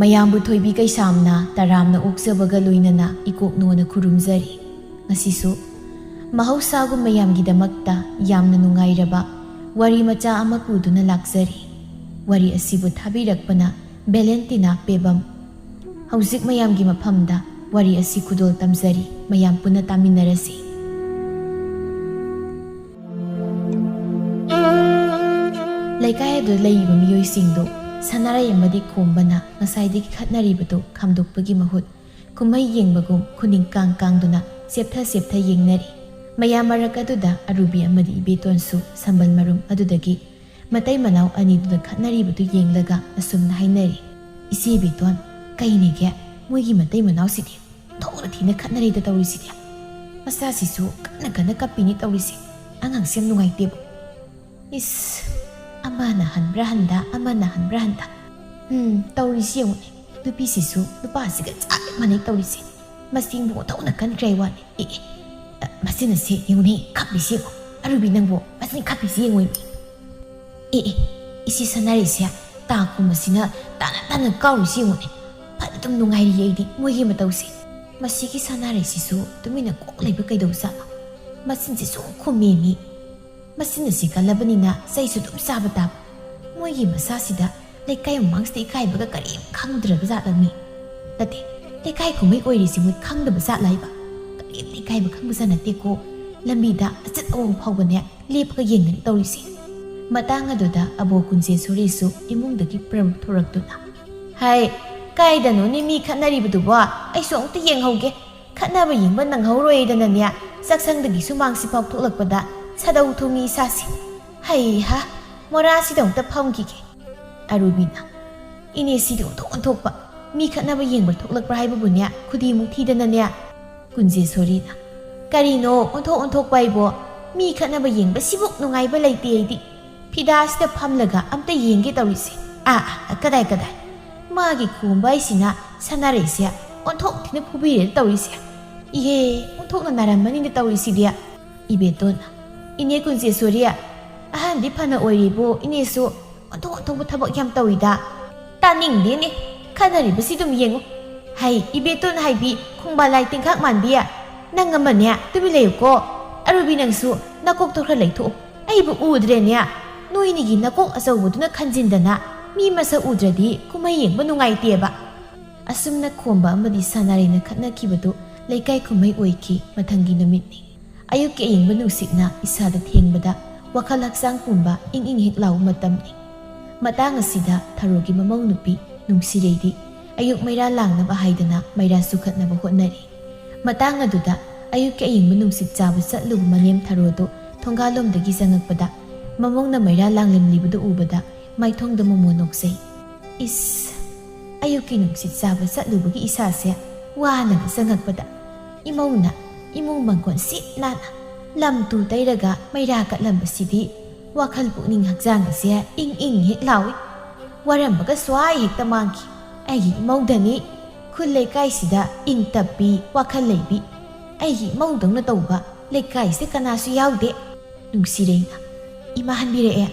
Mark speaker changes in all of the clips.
Speaker 1: ꯃꯌꯥꯝꯕꯨ ꯊꯣꯏꯕꯤ ꯀꯩꯁꯥꯝꯅ ꯇꯔꯥꯝꯅ ꯑꯣꯛꯆꯕꯒ ꯂꯣꯏꯅꯅ ꯏꯀꯣꯛꯅꯣꯅ ꯈꯨꯔꯨꯝꯖꯔꯤ꯫ ꯉꯁꯤꯁꯨ ꯃꯍꯧꯁꯥꯒꯨꯝ ꯃꯌꯥꯝꯒꯤꯗꯃꯛꯇ ꯌꯥꯝꯅ ꯅꯨꯡꯉꯥꯏꯔꯕ ꯋꯥꯔꯤ ꯃꯆꯥ ꯑꯃ ꯄꯨꯗꯨꯅ ꯂꯥꯛꯆꯔꯤ꯫ ꯋꯥꯔꯤ ꯑꯁꯤꯕꯨ ꯊꯥꯕꯤꯔꯛꯄꯅ ꯕꯦꯂꯦꯟꯇꯤꯅꯥ ꯄꯦꯕꯝ꯫ ꯍꯧꯖꯤꯛ ꯃꯌꯥꯝꯒꯤ ꯃꯐꯝꯗ ꯋꯥꯔꯤ ꯑꯁꯤ ꯈꯨꯗꯣꯜ ꯇꯝꯖꯔꯤ꯫ ꯃꯌꯥꯝ ꯄꯨꯟꯅ ꯇꯥꯃꯤꯟꯅꯔꯁꯤ꯫ ꯂꯩꯀꯥꯏ ꯑꯗꯨꯗ ꯂꯩꯔꯤꯕ ꯃꯤꯑꯣꯏꯁꯤꯡꯗꯨ ꯁꯅꯥꯔꯩ ꯑꯃꯗꯤ ꯈꯣꯝꯕꯅ ꯉꯁꯥꯏꯗꯒꯤ ꯈꯠꯅꯔꯤꯕꯗꯨ ꯈꯥꯝꯗꯣꯛꯄꯒꯤ ꯃꯍꯨꯠ ꯀꯨꯝꯍꯩ ꯌꯦꯡꯕꯒꯨꯝ ꯈꯨꯅꯤꯡ ꯀꯥꯡ ꯀꯥꯡꯗꯨꯅ ꯁꯦꯞꯊ ꯌꯦꯡꯅꯔꯤ꯫ ꯃꯌꯥꯝ ꯃꯔꯛ ꯑꯗꯨꯗ ꯑꯔꯨꯕꯤ ꯑꯃꯗꯤ ꯏꯕꯦꯇꯣꯟꯁꯨ ꯁꯝꯕꯜ ꯃꯔꯨꯝ ꯑꯗꯨꯗꯒꯤ ꯃꯇꯩ ꯃꯅꯥꯎ ꯑꯅꯤꯗꯨꯅ ꯈꯠꯅꯔꯤꯕꯗꯨ ꯌꯦꯡꯂꯒ ꯑꯁꯨꯝꯅ ꯍꯥꯏꯅꯔꯤ꯫ ꯏꯆꯦ ꯏꯕꯦꯇꯣꯟ, ꯀꯩꯅꯦꯒꯦ ꯃꯣꯏꯒꯤ ꯃꯇꯩ ꯃꯅꯥꯎꯁꯤꯗꯤ ꯊꯣꯛꯅ ꯊꯤꯅ ꯈꯠꯅꯔꯤꯗ ꯇꯧꯔꯤꯁꯤꯗꯤ꯫ ꯃꯆꯥꯁꯤꯁꯨ ꯀꯟꯅ ꯀꯞꯄꯤꯅꯤ ꯇꯧꯔꯤꯁꯤ꯫ ꯑꯉꯥꯡꯁꯤ ꯌꯥꯝ ꯅꯨꯡꯉꯥꯏꯇꯦꯕ꯫ ꯏꯁ, ꯑꯃꯅ ꯍꯟꯕ꯭ꯔꯥ ꯍꯟꯗ ꯑꯃꯅ ꯍꯟꯕ꯭ꯔꯥ ꯍꯟꯗ ꯇꯧꯔꯤꯁꯤ ꯌꯦꯡꯉꯨꯅꯦ꯫ ꯅꯨꯄꯤꯁꯤꯁꯨ ꯅꯨꯄꯥꯁꯤꯒ ꯆꯞ ꯃꯥꯟꯅꯩ ꯇꯧꯔꯤꯁꯤ꯫ ꯃꯁꯤꯡꯕꯨ ꯑꯣꯟꯊꯣꯛꯅ ꯀꯟꯈ꯭ꯔꯦ ꯋꯥꯅꯤ꯫ ꯃꯁꯤꯅꯁꯦ ꯌꯦꯡꯉꯨꯅꯦ ꯈꯞꯄꯤꯁꯤ ꯌꯦꯡꯉꯣ꯫ ꯑꯔꯨꯕꯤ ꯅꯪꯕꯨ ꯃꯁꯤꯅ ꯈꯞꯄꯤꯁꯤ ꯌꯦꯡꯉꯣꯏꯅꯦ꯫ ꯏꯆꯦ ꯁꯅꯥꯔꯩꯁꯦ ꯇꯥ ꯈꯨꯝꯕꯁꯤꯅ ꯇꯥꯅ ꯀꯥꯎꯔꯤꯁꯤ ꯌꯦꯡꯉꯨꯅꯦ꯫ ꯐꯅ ꯑꯗꯨꯝ ꯅꯨꯡꯉꯥꯏꯔꯤꯌꯦ ꯑꯩꯗꯤ ꯃꯣꯏꯒꯤ ꯃꯇꯧꯁꯤ꯫ ꯃꯁꯤꯒꯤ ꯁꯅꯥꯔꯩꯁꯤꯁꯨ ꯇꯨꯃꯤꯟꯅ ꯀꯣꯛ ꯂꯩꯕ ꯀꯩꯗꯧꯖꯥꯠꯅꯣ? ꯃꯆꯤꯟꯁꯤ ꯁꯨꯝ ꯈꯨꯝꯃꯦꯃꯤ꯫ ꯃꯆꯤꯟꯅꯁꯤ ꯀꯜꯂꯕꯅꯤꯅ ꯆꯩꯁꯨ ꯑꯗꯨꯝ ꯆꯥꯕ ꯇꯥꯕ꯫ ꯃꯣꯏꯒꯤ ꯃꯁꯥꯁꯤꯗ ꯂꯩꯀꯥꯏ ꯃꯃꯥꯡꯁꯤꯗ ꯏꯀꯥꯏꯕꯒ ꯀꯔꯤꯝ ꯈꯪꯗ꯭ꯔꯕ ꯖꯥꯠꯂꯃꯤ꯫ ꯅꯠꯇꯦ, ꯂꯩꯀꯥꯏ ꯀꯨꯝꯍꯩ ꯑꯣꯏꯔꯤꯁꯤ ꯃꯣꯏ ꯈꯪꯗꯕ ꯖꯥꯠꯂ ꯍꯥꯏꯕ꯫ ꯀꯔꯤꯝꯇ ꯏꯀꯥꯏꯕ ꯈꯪꯕꯖꯥꯠ ꯅꯠꯇꯦꯀꯣ꯫ ꯂꯝꯕꯤꯗ ꯑꯆꯠ ꯑꯋꯣꯡ ꯐꯥꯎꯕꯅꯦ ꯂꯦꯞꯄꯒ ꯌꯦꯡꯒꯅꯤ ꯇꯧꯔꯤꯁꯤ꯫ ꯃꯇꯥꯡ ꯑꯗꯨꯗ ꯑꯕꯣꯛ ꯀꯨꯟꯖꯦꯁꯣꯔꯤꯁꯨ ꯏꯃꯨꯡꯗꯒꯤ ꯊꯣꯔꯛꯇꯨꯅ, ꯍꯥꯏ, ꯀꯥꯏꯗꯅꯣꯅꯦ ꯃꯤ ꯈꯠꯅꯔꯤꯕꯗꯨꯕꯣ? ꯑꯩꯁꯨ ꯑꯃꯨꯛꯇ ꯌꯦꯡꯍꯧꯒꯦ꯫ ꯈꯠꯅꯕ ꯌꯦꯡꯕ ꯅꯪꯍꯧꯔꯣꯏꯗꯅꯅꯦ ꯆꯥꯛꯁꯪꯗꯒꯤ ꯁꯨꯃꯥꯡꯁꯤꯐꯥꯎ ꯊꯣꯛꯂꯛꯄꯗ ꯁꯥꯗꯧ ꯊꯣꯡꯉꯤ ꯏꯁꯥꯁꯤ꯫ ꯍꯩꯍꯥ, ꯃꯣꯔꯥꯁꯤꯗ ꯑꯃꯨꯛꯇ ꯐꯝꯈꯤꯒꯦ꯫ ꯑꯔꯨꯕꯤꯅ, ꯏꯅꯦꯁꯤꯗꯤ ꯑꯣꯟꯊꯣꯛꯄ ꯃꯤ ꯈꯠꯅꯕ ꯌꯦꯡꯕ ꯊꯣꯛꯂꯛꯄ꯭ꯔꯥ ꯍꯥꯏꯕꯕꯨꯅꯦ ꯈꯨꯗꯤꯃꯨꯛ ꯊꯤꯗꯅꯅꯦ꯫ ꯀꯨꯟꯖꯦꯁꯣꯔꯤꯅ, ꯀꯔꯤꯅꯣ ꯑꯣꯟꯊꯣꯛꯄ ꯍꯥꯏꯕꯣ? ꯃꯤ ꯈꯠꯅꯕ ꯌꯦꯡꯕꯁꯤꯕꯨ ꯅꯨꯡꯉꯥꯏꯕ ꯂꯩꯇꯦ ꯑꯩꯗꯤ꯫ ꯐꯤꯗꯥꯁꯤꯗ ꯐꯝꯂꯒ ꯑꯝꯇ ꯌꯦꯡꯒꯦ ꯇꯧꯔꯤꯁꯦ꯫ ꯀꯗꯥꯏ ꯃꯥꯒꯤ ꯈꯣꯝꯕ ꯍꯥꯏꯁꯤꯅ ꯁꯅꯥꯔꯩꯁꯦ ꯑꯣꯟꯊꯣꯛ ꯊꯤꯅ ꯐꯨꯕꯤꯔꯦ ꯇꯧꯔꯤꯁꯦ꯫ ꯏꯍꯦ, ꯑꯣꯟꯊꯣꯛꯅ ꯅꯥꯔꯝꯃꯅꯤꯅ ꯇꯧꯔꯤꯁꯤꯗꯤ꯫ ꯏꯕꯦꯇꯣꯟꯅ, ꯏꯅꯦ ꯀꯨꯟꯖꯦꯁꯣꯔꯤ, ꯑꯍꯟꯗꯤ ꯐꯅ ꯑꯣꯏꯔꯤꯕꯣ ꯏꯅꯦꯁꯨ ꯑꯣꯟꯊꯣꯛꯄ ꯊꯕꯛ ꯌꯥꯝ ꯇꯧꯏꯗ꯫ ꯇꯥꯅꯤꯡꯗꯦꯅꯦ, ꯈꯠꯅꯔꯤꯕꯁꯤ ꯑꯗꯨꯝ ꯌꯦꯡꯉꯨ꯫ ꯍꯩ, ꯏꯕꯦꯇꯣꯟ ꯍꯥꯏꯕꯤ ꯈꯣꯡꯕꯥꯜ ꯇꯤꯡꯈꯥꯛ ꯃꯥꯟꯕꯤ, ꯅꯪ ꯑꯃꯅꯦ ꯇꯨꯃꯤꯟ ꯂꯩꯌꯨꯀꯣ꯫ ꯑꯔꯨꯕꯤ ꯅꯪꯁꯨ ꯅꯀꯣꯛꯇꯣ ꯈꯔ ꯂꯩꯊꯣꯛꯎ꯫ ꯑꯩꯕꯨ ꯎꯗ꯭ꯔꯦꯅꯦ? ꯅꯣꯏꯅꯤꯒꯤ ꯅꯀꯣꯛ ꯑꯆꯧꯕꯗꯨꯅ ꯈꯟꯖꯤꯟꯗꯅ ꯃꯤ ꯃꯁꯛ ꯎꯗ꯭ꯔꯗꯤ ꯀꯨꯝꯍꯩ ꯌꯦꯡꯕ ꯅꯨꯡꯉꯥꯏꯇꯦꯕ꯫ ꯑꯁꯨꯝꯅ ꯈꯣꯝꯕ ꯑꯃꯗꯤ ꯁꯅꯥꯔꯩꯅ ꯈꯠꯅꯈꯤꯕꯗꯨ ꯂꯩꯀꯥꯏ ꯀꯨꯝꯍꯩ ꯑꯣꯏꯈꯤ꯫ ꯃꯊꯪꯒꯤ ꯅꯨꯃꯤꯠꯅꯤ꯫ ꯑꯌꯨꯛꯀꯤ ꯑꯏꯪꯕ ꯅꯨꯡꯁꯤꯠꯅ ꯏꯁꯥꯗ ꯊꯦꯡꯕꯗ ꯋꯥꯈꯜ ꯍꯛꯆꯥꯡ ꯄꯨꯝꯕ ꯏꯪ ꯍꯦꯛ ꯂꯥꯎꯕ ꯃꯇꯝꯅꯤ꯫ ꯃꯇꯥꯡ ꯑꯁꯤꯗ ꯊꯔꯣꯒꯤ ꯃꯃꯧ ꯅꯨꯄꯤ ꯅꯨꯡꯁꯤꯔꯩꯗꯤ ꯑꯌꯨꯛ ꯃꯩꯔꯥ ꯂꯥꯡꯅꯕ ꯍꯥꯏꯗꯅ ꯃꯩꯔꯥ ꯆꯨꯈꯠꯅꯕ ꯍꯣꯠꯅꯔꯤ꯫ ꯃꯇꯥꯡ ꯑꯗꯨꯗ ꯑꯌꯨꯛꯀꯤ ꯑꯏꯪꯕ ꯅꯨꯡꯁꯤꯠ ꯆꯥꯕ ꯆꯠꯂꯨꯕ ꯃꯅꯦꯝ ꯊꯔꯣꯗꯨ ꯊꯣꯡꯒꯥꯜꯂꯣꯝꯗꯒꯤ ꯆꯪꯉꯛꯄꯗ ꯃꯃꯧꯅ ꯃꯩꯔꯥ ꯂꯥꯡꯂꯝꯂꯤꯕꯗꯨ ꯎꯕꯗ ꯃꯥꯏꯊꯣꯡꯗ ꯃꯣꯃꯣ ꯅꯣꯛꯆꯩ꯫ ꯏꯁ, ꯑꯌꯨꯛꯀꯤ ꯅꯨꯡꯁꯤꯠ ꯆꯥꯕ ꯆꯠꯂꯨꯕꯒꯤ ꯏꯁꯥꯁꯦ ꯋꯥꯅꯒ ꯆꯪꯉꯛꯄꯗ ꯏꯃꯧꯅ ꯏꯃꯨꯡ ꯃꯪꯒꯣꯜ ꯁꯤꯠ ꯅꯥꯟꯅ ꯂꯝ ꯇꯨ ꯇꯩꯔꯒ ꯃꯩꯔꯥ ꯀꯠꯂꯝꯕꯁꯤꯗꯤ ꯋꯥꯈꯜ ꯄꯨꯛꯅꯤꯡ ꯍꯛꯆꯥꯡ ꯑꯁꯦ ꯏꯪ ꯍꯦꯛ ꯂꯥꯎꯏ꯫ ꯋꯥꯔꯝꯕꯒ ꯁ꯭ꯋꯥꯏ ꯍꯦꯛꯇ ꯃꯥꯡꯈꯤ꯫ ꯑꯩꯒꯤ ꯏꯃꯧꯗꯅꯤ ꯈꯨꯜ ꯂꯩꯀꯥꯏꯁꯤꯗ ꯏꯪ ꯇꯞꯄꯤ, ꯋꯥꯈꯜ ꯂꯩꯕꯤ꯫ ꯑꯩꯒꯤ ꯏꯃꯧꯗꯧꯅ ꯇꯧꯕ ꯂꯩꯀꯥꯏꯁꯦ ꯀꯅꯥꯁꯨ ꯌꯥꯎꯗꯦ꯫ ꯅꯨꯡꯁꯤꯔꯩꯅ, ꯏꯃꯥ ꯍꯟꯕꯤꯔꯛꯑꯦ?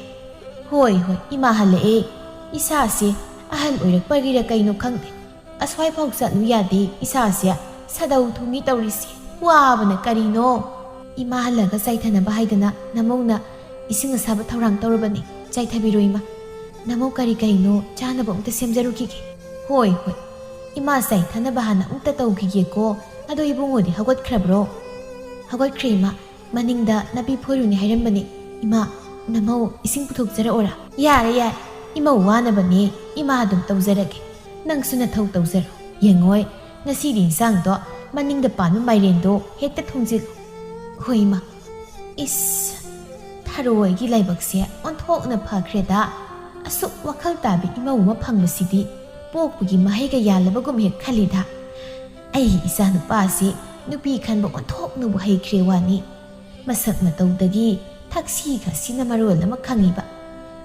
Speaker 1: ꯍꯣꯏ, ꯏꯃꯥ ꯍꯜꯂꯛꯑꯦ꯫ ꯏꯁꯥꯁꯦ ꯑꯍꯜ ꯑꯣꯏꯔꯛꯄꯒꯤꯔ ꯀꯩꯅꯣ ꯈꯪꯗꯦ, ꯑꯁ꯭ꯋꯥꯏꯐꯥꯎ ꯆꯠꯂꯨ ꯌꯥꯗꯦ꯫ ꯏꯁꯥꯁꯦ ꯁꯥꯗꯧ ꯊꯨꯡꯉꯤ ꯇꯧꯔꯤꯁꯦ꯫ ꯋꯥꯕꯅ ꯀꯔꯤꯅꯣ? ꯏꯃꯥ ꯍꯜꯂꯒ ꯆꯥꯏꯊꯅꯕ ꯍꯥꯏꯗꯅ ꯅꯃꯧꯅ ꯏꯁꯤꯡ ꯑꯁꯥꯕ ꯊꯧꯔꯥꯡ ꯇꯧꯔꯕꯅꯤ꯫ ꯆꯥꯏꯊꯕꯤꯔꯣ ꯏꯃꯥ꯫ ꯅꯃꯧ ꯀꯔꯤꯅꯣ ꯆꯥꯅꯕ ꯑꯃꯨꯛꯇ ꯁꯦꯝꯖꯔꯨꯈꯤꯒꯦ꯫ ꯍꯣꯏ, ꯏꯃꯥ ꯆꯥꯏꯊꯅꯕ ꯍꯥꯟꯅ ꯑꯃꯨꯛꯇ ꯇꯧꯈꯤꯒꯦꯀꯣ꯫ ꯑꯗꯣ ꯏꯕꯨꯡꯉꯣꯗꯤ ꯍꯧꯒꯠꯈ꯭ꯔꯕ꯭ꯔꯣ? ꯍꯧꯒꯠꯈ꯭ꯔꯦ ꯏꯃꯥ, ꯃꯅꯤꯡꯗ ꯅꯥꯄꯤ ꯐꯣꯏꯔꯨꯅꯤ ꯍꯥꯏꯔꯝꯕꯅꯦ꯫ ꯏꯃꯥ, ꯅꯃꯧ ꯏꯁꯤꯡ ꯄꯨꯊꯣꯛꯆꯔꯛꯑꯣꯔꯥ? ꯌꯥꯔꯦ, ꯏꯃꯧ ꯋꯥꯅꯕꯅꯦ, ꯏꯃꯥ ꯑꯗꯨꯝ ꯇꯧꯖꯔꯒꯦ꯫ ꯅꯪꯁꯨ ꯅꯊꯧ ꯇꯧꯖꯔꯣ꯫ ꯌꯦꯡꯉꯣꯏ, ꯉꯁꯤꯗꯤ ꯏꯟꯁꯥꯡꯗꯣ ꯃꯅꯤꯡꯗ ꯄꯥꯟꯕ ꯃꯥꯏꯔꯦꯟꯗꯣ ꯍꯦꯛꯇ ꯊꯣꯡꯖꯤꯜꯂꯨ꯫ ꯍꯣꯏ ꯏꯃꯥ꯫ ꯏꯁ, ꯊꯔꯣꯏꯒꯤ ꯂꯥꯏꯕꯛꯁꯦ ꯑꯣꯟꯊꯣꯛꯅ ꯐꯈ꯭ꯔꯦꯗ꯫ ꯑꯁꯨꯛ ꯋꯥꯈꯜ ꯇꯥꯕꯤ ꯏꯃꯧ ꯑꯃ ꯐꯪꯕꯁꯤꯗꯤ ꯄꯣꯛꯄꯒꯤ ꯃꯍꯩꯒ ꯌꯥꯜꯂꯕꯒꯨꯝ ꯍꯦꯛ ꯈꯜꯂꯤꯗ꯫ ꯑꯩꯒꯤ ꯏꯆꯥ ꯅꯨꯄꯥꯁꯤ ꯅꯨꯄꯤ ꯈꯟꯕ ꯑꯣꯟꯊꯣꯛꯅꯕꯨ ꯍꯩꯈ꯭ꯔꯦ ꯋꯥꯅꯤ꯫ ꯃꯁꯛ ꯃꯇꯧꯗꯒꯤ ꯊꯛꯁꯤ ꯈꯥꯁꯤꯅ ꯃꯔꯣꯜ ꯑꯃ ꯈꯪꯉꯤꯕ꯫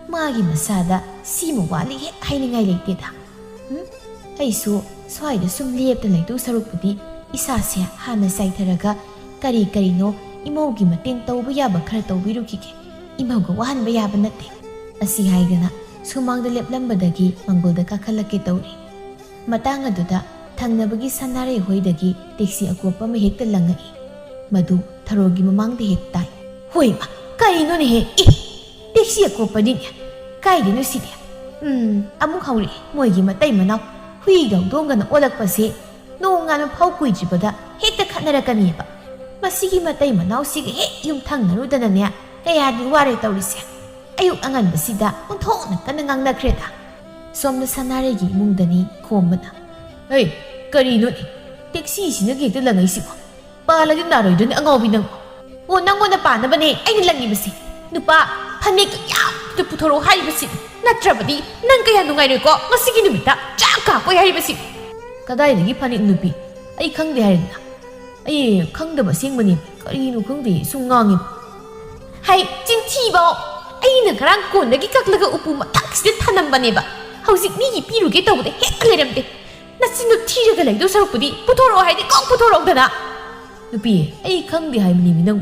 Speaker 1: ꯃꯥꯒꯤ ꯃꯁꯥꯗ ꯁꯤꯃ ꯋꯥꯠꯂꯤ ꯍꯦꯛ ꯍꯥꯏꯅꯤꯡꯉꯥꯏ ꯂꯩꯇꯦꯗ꯫ ꯑꯩꯁꯨ ꯁ꯭ꯋꯥꯏꯗ ꯁꯨꯝ ꯂꯦꯞꯇ ꯂꯩꯗꯧ ꯁꯔꯨꯛꯄꯨꯗꯤ ꯏꯁꯥꯁꯦ ꯍꯥꯟꯅ ꯆꯥꯏꯊꯔꯒ ꯀꯔꯤꯅꯣ ꯏꯃꯧꯒꯤ ꯃꯇꯦꯡ ꯇꯧꯕ ꯌꯥꯕ ꯈꯔ ꯇꯧꯕꯤꯔꯨꯈꯤꯒꯦ꯫ ꯏꯃꯧꯒ ꯋꯥꯍꯟꯕ ꯌꯥꯕ ꯅꯠꯇꯦ꯫ ꯑꯁꯤ ꯍꯥꯏꯗꯅ ꯁꯨꯃꯥꯡꯗ ꯂꯦꯞꯂꯝꯕꯗꯒꯤ ꯃꯪꯒꯣꯜꯗ ꯀꯥꯈꯠꯂꯛꯀꯦ ꯇꯧꯔꯤ꯫ Matang aduda thangnabugi sanare hoidagi taxi akopa ma hekta langai madu tharogi mamangde hektai hoi ma kai no ne he taxi akopa din kai dinu sidi amuk hauri moigi matai manau hui dong dong na olak pase no ngana phau kui jibada hekta khatnara kani ba masigi matai manau sig he yum thangnaru dana ne kaya di ware tawrise ayuk angan basida onthona kana ngangna kreta somna sanare gi mungdani khomana hey karino ni taxi sina ge la ngai si ko pala gi naroi dun angobi nang o nangona pa na bane ai langi basi nupa phanik ya tu puthoro hai basi natrabadi nang kaya nungai re ko masigi numita chaka ko hai basi kadai gi phanik nupi ai khang de harin ai khang da basing mani karino khang de sungangi hai jinchi ba ai na garang ko na gi kaklaga upu ma taxi thanam bane ba hauzik mi gi piru ge tawde hek leramde Nasinu tiraga lay do sarukpudi putoro haidi kong putoro dana nupi ai khangde hai mani minang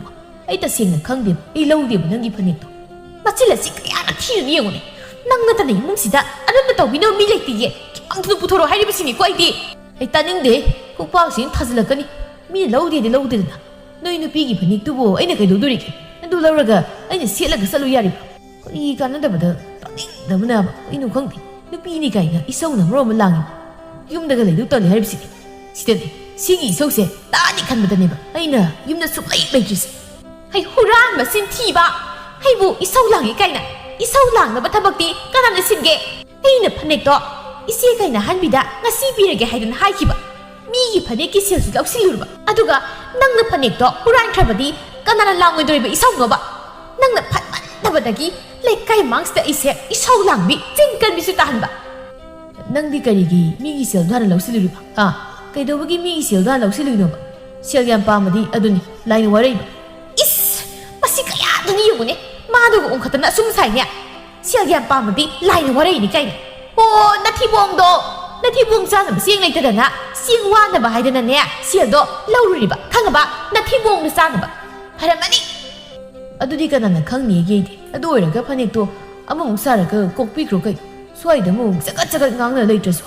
Speaker 1: ai ta sengna khangde ai lawde banangi phanik to machila si kaya na thira ni yengone nang na tanai mung sida anam na tawbino mi lekti ye ang tu putoro haidi basini ko ai di ai taning de ko pa sin thazlakani mi lawde de lawde na noi nupi gi phanik tu bo ai na kai do duri ke andu lawraga ai na selaga salu yari ko kana da bada taning da bana ai nu khangde nupi ni kai na isau na ro ma langi yumdaga lay dutali haribsi sidani sigi sose tani khanbadane ba aina yumna suklai laitris hai huran masin thiba hai bu isau langi kaina isau lang na bathabakti kanana singe aina phanek to ise kaina hanbida ngasi birage haidan haikiba mi gi phanek ki sel lausilurba aduga nangna phanek to huran thrabadi kanana langoi doriba isau no ba nangna phatman tabadagi lekai mangsta ise isau lang bi jingkan bisu tahanba Nang di karigi migi sel dana lausilu ba kai do bagi migi sel dana lausilu no ba sel yam pa madi aduni line warai ba is masi kaya duni yugune ma do ong khatana sum sai nya sel yam pa madi line warai ni kai o nathi bong do nathi bong sa na siang lai ta na siang wa na ba hai dana ne sel do lauri ba khang ba nathi bong na sa na ba haramani adudi kana na khang ni ge di adu ora ga phanik to among sara ga kokpi kro kai Suai da mung zagat zagat ngang na lay traso.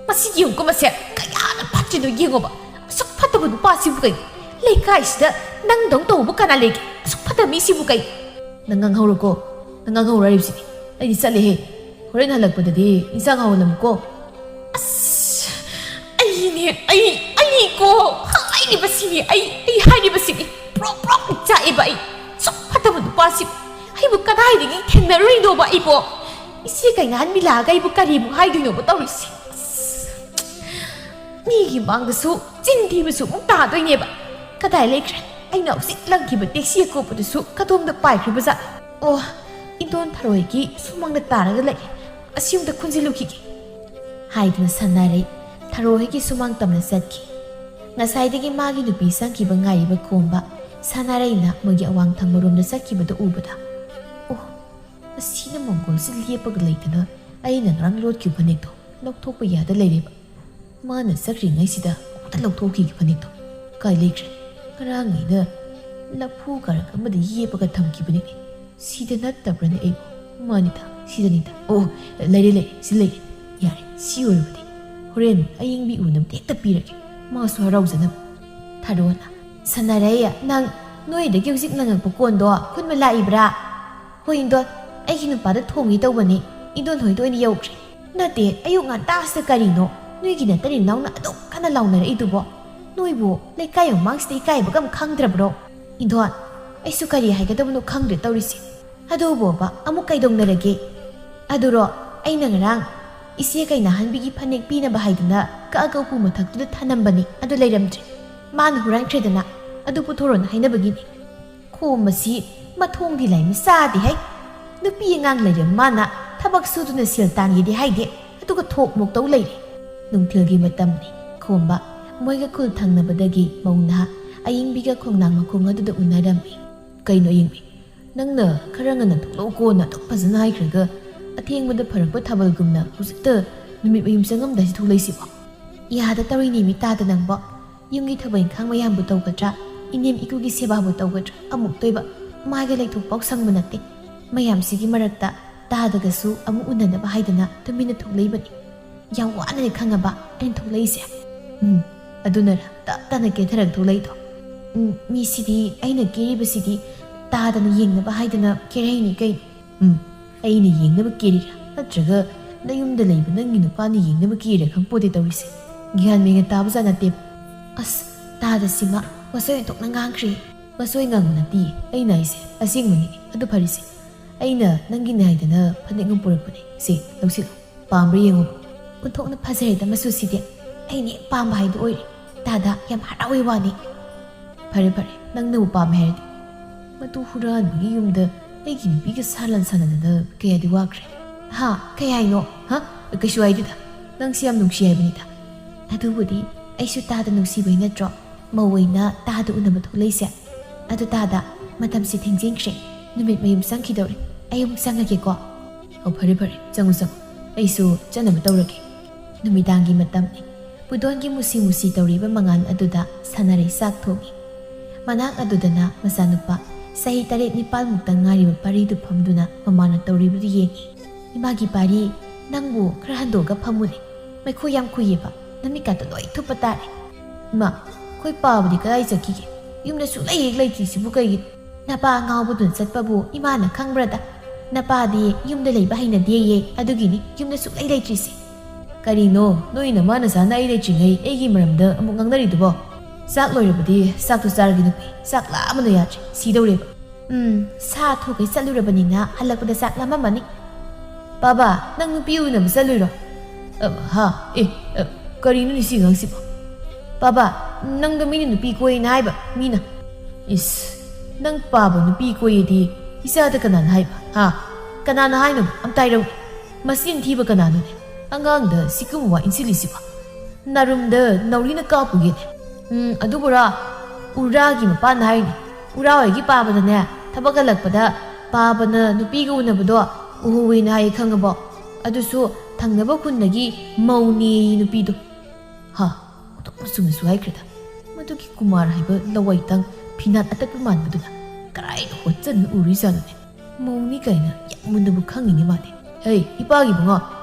Speaker 1: Masih yung ko masya kaya na pati no yung ba. Sok pata ba nupa si bukay. Lay kai sida nang dong to buka na lay. Sok pata mi si bukay. Nangang hawro ko. Nangang hawro rib si. Ay di sali he. Hore na lag pa dadi. Isang hawa nam ko. As. Ay ni ay ko. Ay ni ba sini ay hay ni ba sini. Pro cha iba ay. Sok pata ba nupa si. Ay buka na ay di ken na rin do ba ipo. Isi kay nahan milaga ibu kari mo hay doon mo tawis. Migi bang dasu, jindi basu mong tadoy niya ba? Katay lekran, ay nausik lang kiba teksi ako po dasu, katom da pay kriba sa. Oh, indon taroy ki, sumang na tarang alay. Asyong da kunzilu kiki. Hay doon sanaray, taroy ki sumang tam na sad ki. Nasay digi magi nupisang kiba ngay iba kumba, sanaray na magi awang tang marum na sad kiba da uba da. Sina Mongol si liepag laytana ay nangrang lord ki panik to lokthok pa yada layriba mana sakri ngai sida ta lokthok ki panik to kai lekre karang ina laphu karak amada yepaga thamki panik sida nattabra ne ai manita sida nita oh layre si lay yare si orbadi horen aying bi unam tekta pirake ma so rauzana tharona sanaraya nang noi da gyusik nangak pokon do khun ma laibra hoindo Aiki nupada thongi tawbani idon hoi to ni yaukre nate ayuk nga tasta karino nui gi na tani nauna adok kana launa ra idubo nui bo lekai yo mangs te kai bagam khangdra bro idon ai su kari hai ga dabno khangdre tawrisi ado bo ba amu kai dong narage aduro ai na ngarang ise kai na hanbi gi phanek pi na ba haidana ka ga pu mathak tu thanam bani adu leiramtre man huran thredana adu puthoron haina bagi ni khom masi mathong gi lai mi sa di hai nupi ngang lai mana thabak su tu na sil tan gi di haide atuga thok mok tau lai nungthil gi matam ni khomba moi ga khul thang na badagi mauna aying bi ga khongnang ma khong adu da unaram mi kaino ying mi nang na kharanga na thlo ko na tok phajana hai khraga atheng ma da pharak pa thabal gumna husita numit bayum sangam da si thulai si ba ya da tari ni mi ta da nang ba yungi thabai khang mayam bu taw gadra inem iku gi seba bu taw gadra amuk toiba mai ga lai thok pok sang manate mayam sigi marakta ta daga su amu unana ba haidana tumina thuklei bani yang wana ni khanga ba ꯑꯩꯅ ꯊꯣꯛꯂꯛꯏꯁꯦ ꯑꯗꯨꯅꯔ ꯇꯞꯇꯅ ꯀꯦꯊꯔꯛ ꯊꯣꯛꯂꯛꯏꯗꯣ ꯃꯤꯁꯤꯗꯤ ꯑꯩꯅ ꯀꯦꯔꯤꯕꯁꯤꯗꯤ ꯇꯥꯗꯅ ꯌꯦꯡꯅꯕ ꯍꯥꯏꯗꯅ ꯀꯦꯔꯛꯏꯅꯤ ꯀꯩꯅꯣ ꯑꯩꯅ ꯌꯦꯡꯅꯕ ꯀꯦꯔꯤꯔꯥ ꯅꯠꯇ꯭ꯔꯒ ꯅꯌꯨꯝꯗ ꯂꯩꯕ ꯅꯪꯒꯤ ꯅꯨꯄꯥꯅ ꯌꯦꯡꯅꯕ ꯀꯦꯔꯤꯔꯥ ꯈꯪꯄꯣꯠꯇꯦ ꯇꯧꯔꯤꯁꯦ ꯒ꯭ꯌꯥꯟ ꯃꯦꯟꯒ ꯇꯥꯕꯖꯥꯠ ꯅꯠꯇꯦꯕ ꯑꯁ ꯇꯥꯗꯁꯤꯃ ꯃꯁꯣꯏ ꯑꯣꯏꯅꯊꯣꯛꯅ ꯉꯥꯡꯈ꯭ꯔꯦ ꯃꯁꯣꯏ ꯉꯥꯡꯕ ꯅꯠꯇꯦ ꯑꯩꯅ ꯍꯥꯏꯁꯦ ꯑꯁꯦꯡꯕꯅꯤ ꯑꯗꯨ ꯐꯔꯤꯁꯦ ꯑꯩꯅ ꯅꯪꯒꯤꯅꯦ ꯍꯥꯏꯗꯅ ꯐꯅꯦꯛ ꯑꯃ ꯄꯨꯔꯛꯄꯅꯦ ꯁꯤ ꯂꯧꯁꯤꯜꯂꯣ ꯄꯥꯝꯕ꯭ꯔꯥ ꯌꯦꯡꯉꯣꯕ ꯑꯣꯟꯊꯣꯛꯅ ꯐꯖꯔꯦꯗ ꯃꯆꯨꯁꯤꯗꯤ ꯑꯩꯅ ꯍꯦꯛ ꯄꯥꯝꯕ ꯍꯥꯏꯗꯣ ꯑꯣꯏꯔꯦ ꯇꯥꯗ ꯌꯥꯝ ꯍꯔꯥꯎꯋꯦ ꯋꯥꯅꯤ ꯐꯔꯦ ꯐꯔꯦ ꯅꯪꯅꯕꯨ ꯄꯥꯝꯃꯦ ꯍꯥꯏꯔꯗꯤ ꯃꯗꯨ ꯍꯨꯔꯥꯟꯕꯒꯤ ꯌꯨꯝꯗ ꯑꯩꯒꯤ ꯅꯨꯄꯤꯒ ꯁꯥꯂꯟ ꯁꯥꯟꯅꯗꯅ ꯀꯌꯥꯗꯤ ꯋꯥꯈ꯭ꯔꯦ ꯍꯥ ꯀꯩ ꯍꯥꯏꯅꯣ ꯀꯩꯁꯨ ꯍꯥꯏꯗꯦꯗ ꯅꯪꯁꯤ ꯌꯥꯝ ꯅꯨꯡꯁꯤ ꯍꯥꯏꯕꯅꯤꯗ ꯑꯗꯨꯕꯨꯗꯤ ꯑꯩꯁꯨ ꯇꯥꯗ ꯅꯨꯡꯁꯤꯕꯩ ꯅꯠꯇ꯭ꯔꯣ ꯃꯧ ꯑꯣꯏꯅ ꯇꯥꯗ ꯎꯅꯕ ꯊꯣꯛꯂꯛꯏꯁꯦ ꯑꯗꯨ ꯇꯥꯗ ꯃꯇꯝꯁꯤ ꯊꯦꯡꯖꯤꯟꯈ꯭ꯔꯦ ꯅꯨꯃꯤꯠ ꯃꯌꯨꯝ ꯆꯪꯈꯤꯗꯧꯔꯦ ꯑꯩ ꯑꯃꯨꯛ ꯆꯪꯉꯒꯦꯀꯣ ꯐꯔꯦ ꯐꯔꯦ ꯆꯪꯉꯨ ꯆꯪꯉꯨ ꯑꯩꯁꯨ ꯆꯠꯅꯕ ꯇꯧꯔꯒꯦ ꯅꯨꯃꯤꯗꯥꯡꯒꯤ ꯃꯇꯝꯅꯤ ꯄꯨꯗꯣꯟꯒꯤ ꯃꯨꯁꯤ ꯃꯨꯁꯤ ꯇꯧꯔꯤꯕ ꯃꯉꯥꯜ ꯑꯗꯨꯗ ꯁꯥꯟꯅꯔꯩ ꯆꯥꯛ ꯊꯣꯡꯉꯤ ꯃꯅꯥꯛ ꯑꯗꯨꯗꯅ ꯃꯆꯥꯅꯨꯄꯥ ꯆꯍꯤ 7-9 ꯉꯥꯏꯔꯤꯕ ꯄꯥꯔꯤꯗꯨ ꯐꯝꯗꯨꯅ ꯃꯃꯥꯅ ꯇꯧꯔꯤꯕꯗꯨ ꯌꯦꯡꯉꯤ ꯏꯃꯥꯒꯤ ꯄꯥꯔꯤ ꯅꯪꯕꯨ ꯈꯔ ꯍꯟꯗꯣꯛꯑꯒ ꯐꯝꯃꯨꯅꯦ ꯃꯩꯈꯨ ꯌꯥꯝ ꯈꯨꯏꯌꯦꯕ ꯅꯨꯃꯤꯠꯀꯥꯗꯣ ꯂꯣꯏ ꯊꯨꯞꯄ ꯇꯥꯔꯦ ꯏꯃꯥ ꯑꯩꯈꯣꯏ ꯄꯥꯕꯗꯤ ꯀꯗꯥꯏ ꯆꯠꯈꯤꯒꯦ ꯌꯨꯝꯗ ꯁꯨꯡꯂꯩ ꯍꯦꯛ ꯂꯩꯇ꯭ꯔꯤꯁꯤꯕꯨ ꯀꯩꯒꯤ ꯅꯄꯥ ꯉꯥꯎꯕꯗꯨꯅ ꯆꯠꯄꯕꯨ ꯏꯃꯥꯅ ꯈꯪꯕ꯭ꯔꯗ ꯅꯄꯥꯗꯤ ꯌꯨꯝꯗ ꯂꯩꯕ ꯍꯩꯅꯗꯦꯌꯦ ꯑꯗꯨꯒꯤꯅꯤ ꯌꯨꯝꯗ ꯁꯨꯡꯂꯩ ꯂꯩꯇ꯭ꯔꯤꯁꯦ ꯀꯔꯤꯅꯣ ꯅꯣꯏ ꯅꯃꯥ ꯅꯆꯥꯅ ꯑꯩ ꯂꯩꯇ꯭ꯔꯤꯉꯩ ꯑꯩꯒꯤ ꯃꯔꯝꯗ ꯑꯃꯨꯛ ꯉꯥꯡꯅꯔꯤꯗꯨꯕꯣ ꯆꯥꯛ ꯂꯣꯏꯔꯕꯗꯤ ꯆꯥꯛꯇꯣ ꯆꯥꯔꯒꯦ ꯅꯨꯄꯤ ꯆꯥꯛ ꯂꯥꯝꯕꯅ ꯌꯥꯗ꯭ꯔꯦ ꯁꯤꯗꯧꯔꯦꯕ ꯁꯥ ꯊꯣꯛꯈꯩ ꯆꯠꯂꯨꯔꯕꯅꯤꯅ ꯍꯜꯂꯛꯄꯗ ꯆꯥꯛ ꯂꯥꯝꯃꯝꯃꯅꯤ ꯕꯥꯕꯥ ꯅꯪ ꯅꯨꯄꯤ ꯎꯅꯕ ꯆꯠꯂꯨꯏꯔꯣ ꯀꯔꯤꯅꯣ ꯁꯤ ꯉꯥꯡꯁꯤꯕꯣ ꯕꯥꯕꯥ ꯅꯪꯗꯣ ꯃꯤꯅ ꯅꯨꯄꯤ ꯀꯣꯏꯅ ꯍꯥꯏꯕ ꯃꯤꯅ ꯏꯁ ꯅꯪ ꯄꯥꯕ ꯅꯨꯄꯤ ꯀꯣꯏꯌꯦꯗꯤ ꯏꯆꯥꯗ ꯀꯅꯥꯅ ꯍꯥꯏꯕ ꯀꯅꯥꯅ ꯍꯥꯏꯅꯣ ꯑꯝꯇ ꯍꯥꯏꯔꯛꯎ ꯃꯆꯤꯟ ꯊꯤꯕ ꯀꯅꯥꯅꯣꯅꯦ ꯑꯉꯥꯡꯗ ꯁꯤꯒꯨꯝꯕ ꯋꯥ ꯏꯟꯁꯤꯜꯂꯤꯁꯤꯕꯣ ꯅꯔꯨꯝꯗ ꯅꯧꯔꯤꯅ ꯀꯥꯞꯄꯨꯒꯦꯅꯦ ꯑꯗꯨꯕꯨꯔꯥ ꯎꯔꯥꯒꯤ ꯃꯄꯥꯟꯅ ꯍꯥꯏꯔꯤꯅꯦ ꯎꯔꯥ ꯍꯣꯏꯒꯤ ꯄꯥꯕꯗꯅꯦ ꯊꯕꯛ ꯍꯜꯂꯛꯄꯗ ꯄꯥꯕꯅ ꯅꯨꯄꯤꯒ ꯎꯅꯕꯗꯣ ꯎꯍꯧꯋꯦꯅ ꯍꯥꯏꯌꯦ ꯈꯪꯉꯕꯣ ꯑꯗꯨꯁꯨ ꯊꯪꯅꯕ ꯈꯨꯟꯗꯒꯤ ꯃꯧꯅꯦꯌꯦ ꯅꯨꯄꯤꯗꯣ ꯑꯣꯟꯊꯣꯛꯅ ꯆꯨꯝꯅꯁꯨ ꯍꯥꯏꯈ꯭ꯔꯦꯗ ꯃꯗꯨꯒꯤ ꯀꯨꯃꯥꯔ ꯍꯥꯏꯕ ꯂꯋꯥꯏꯇꯪ ꯐꯤꯅꯥꯠ ꯑꯇꯠꯄ ꯃꯥꯟꯕꯗꯨꯅ ꯀꯔꯥꯏꯗ ꯍꯣꯠꯆꯟꯅ ꯎꯔꯤꯖꯥꯠꯅꯣꯅꯦ ꯃꯧꯅꯤ ꯀꯥꯏꯅ ꯌꯥꯝ ꯃꯨꯟꯅꯕꯨ ꯈꯪꯉꯤꯅꯦ ꯃꯥꯗꯤ ꯏꯄꯥꯒꯤ ꯕꯉꯣ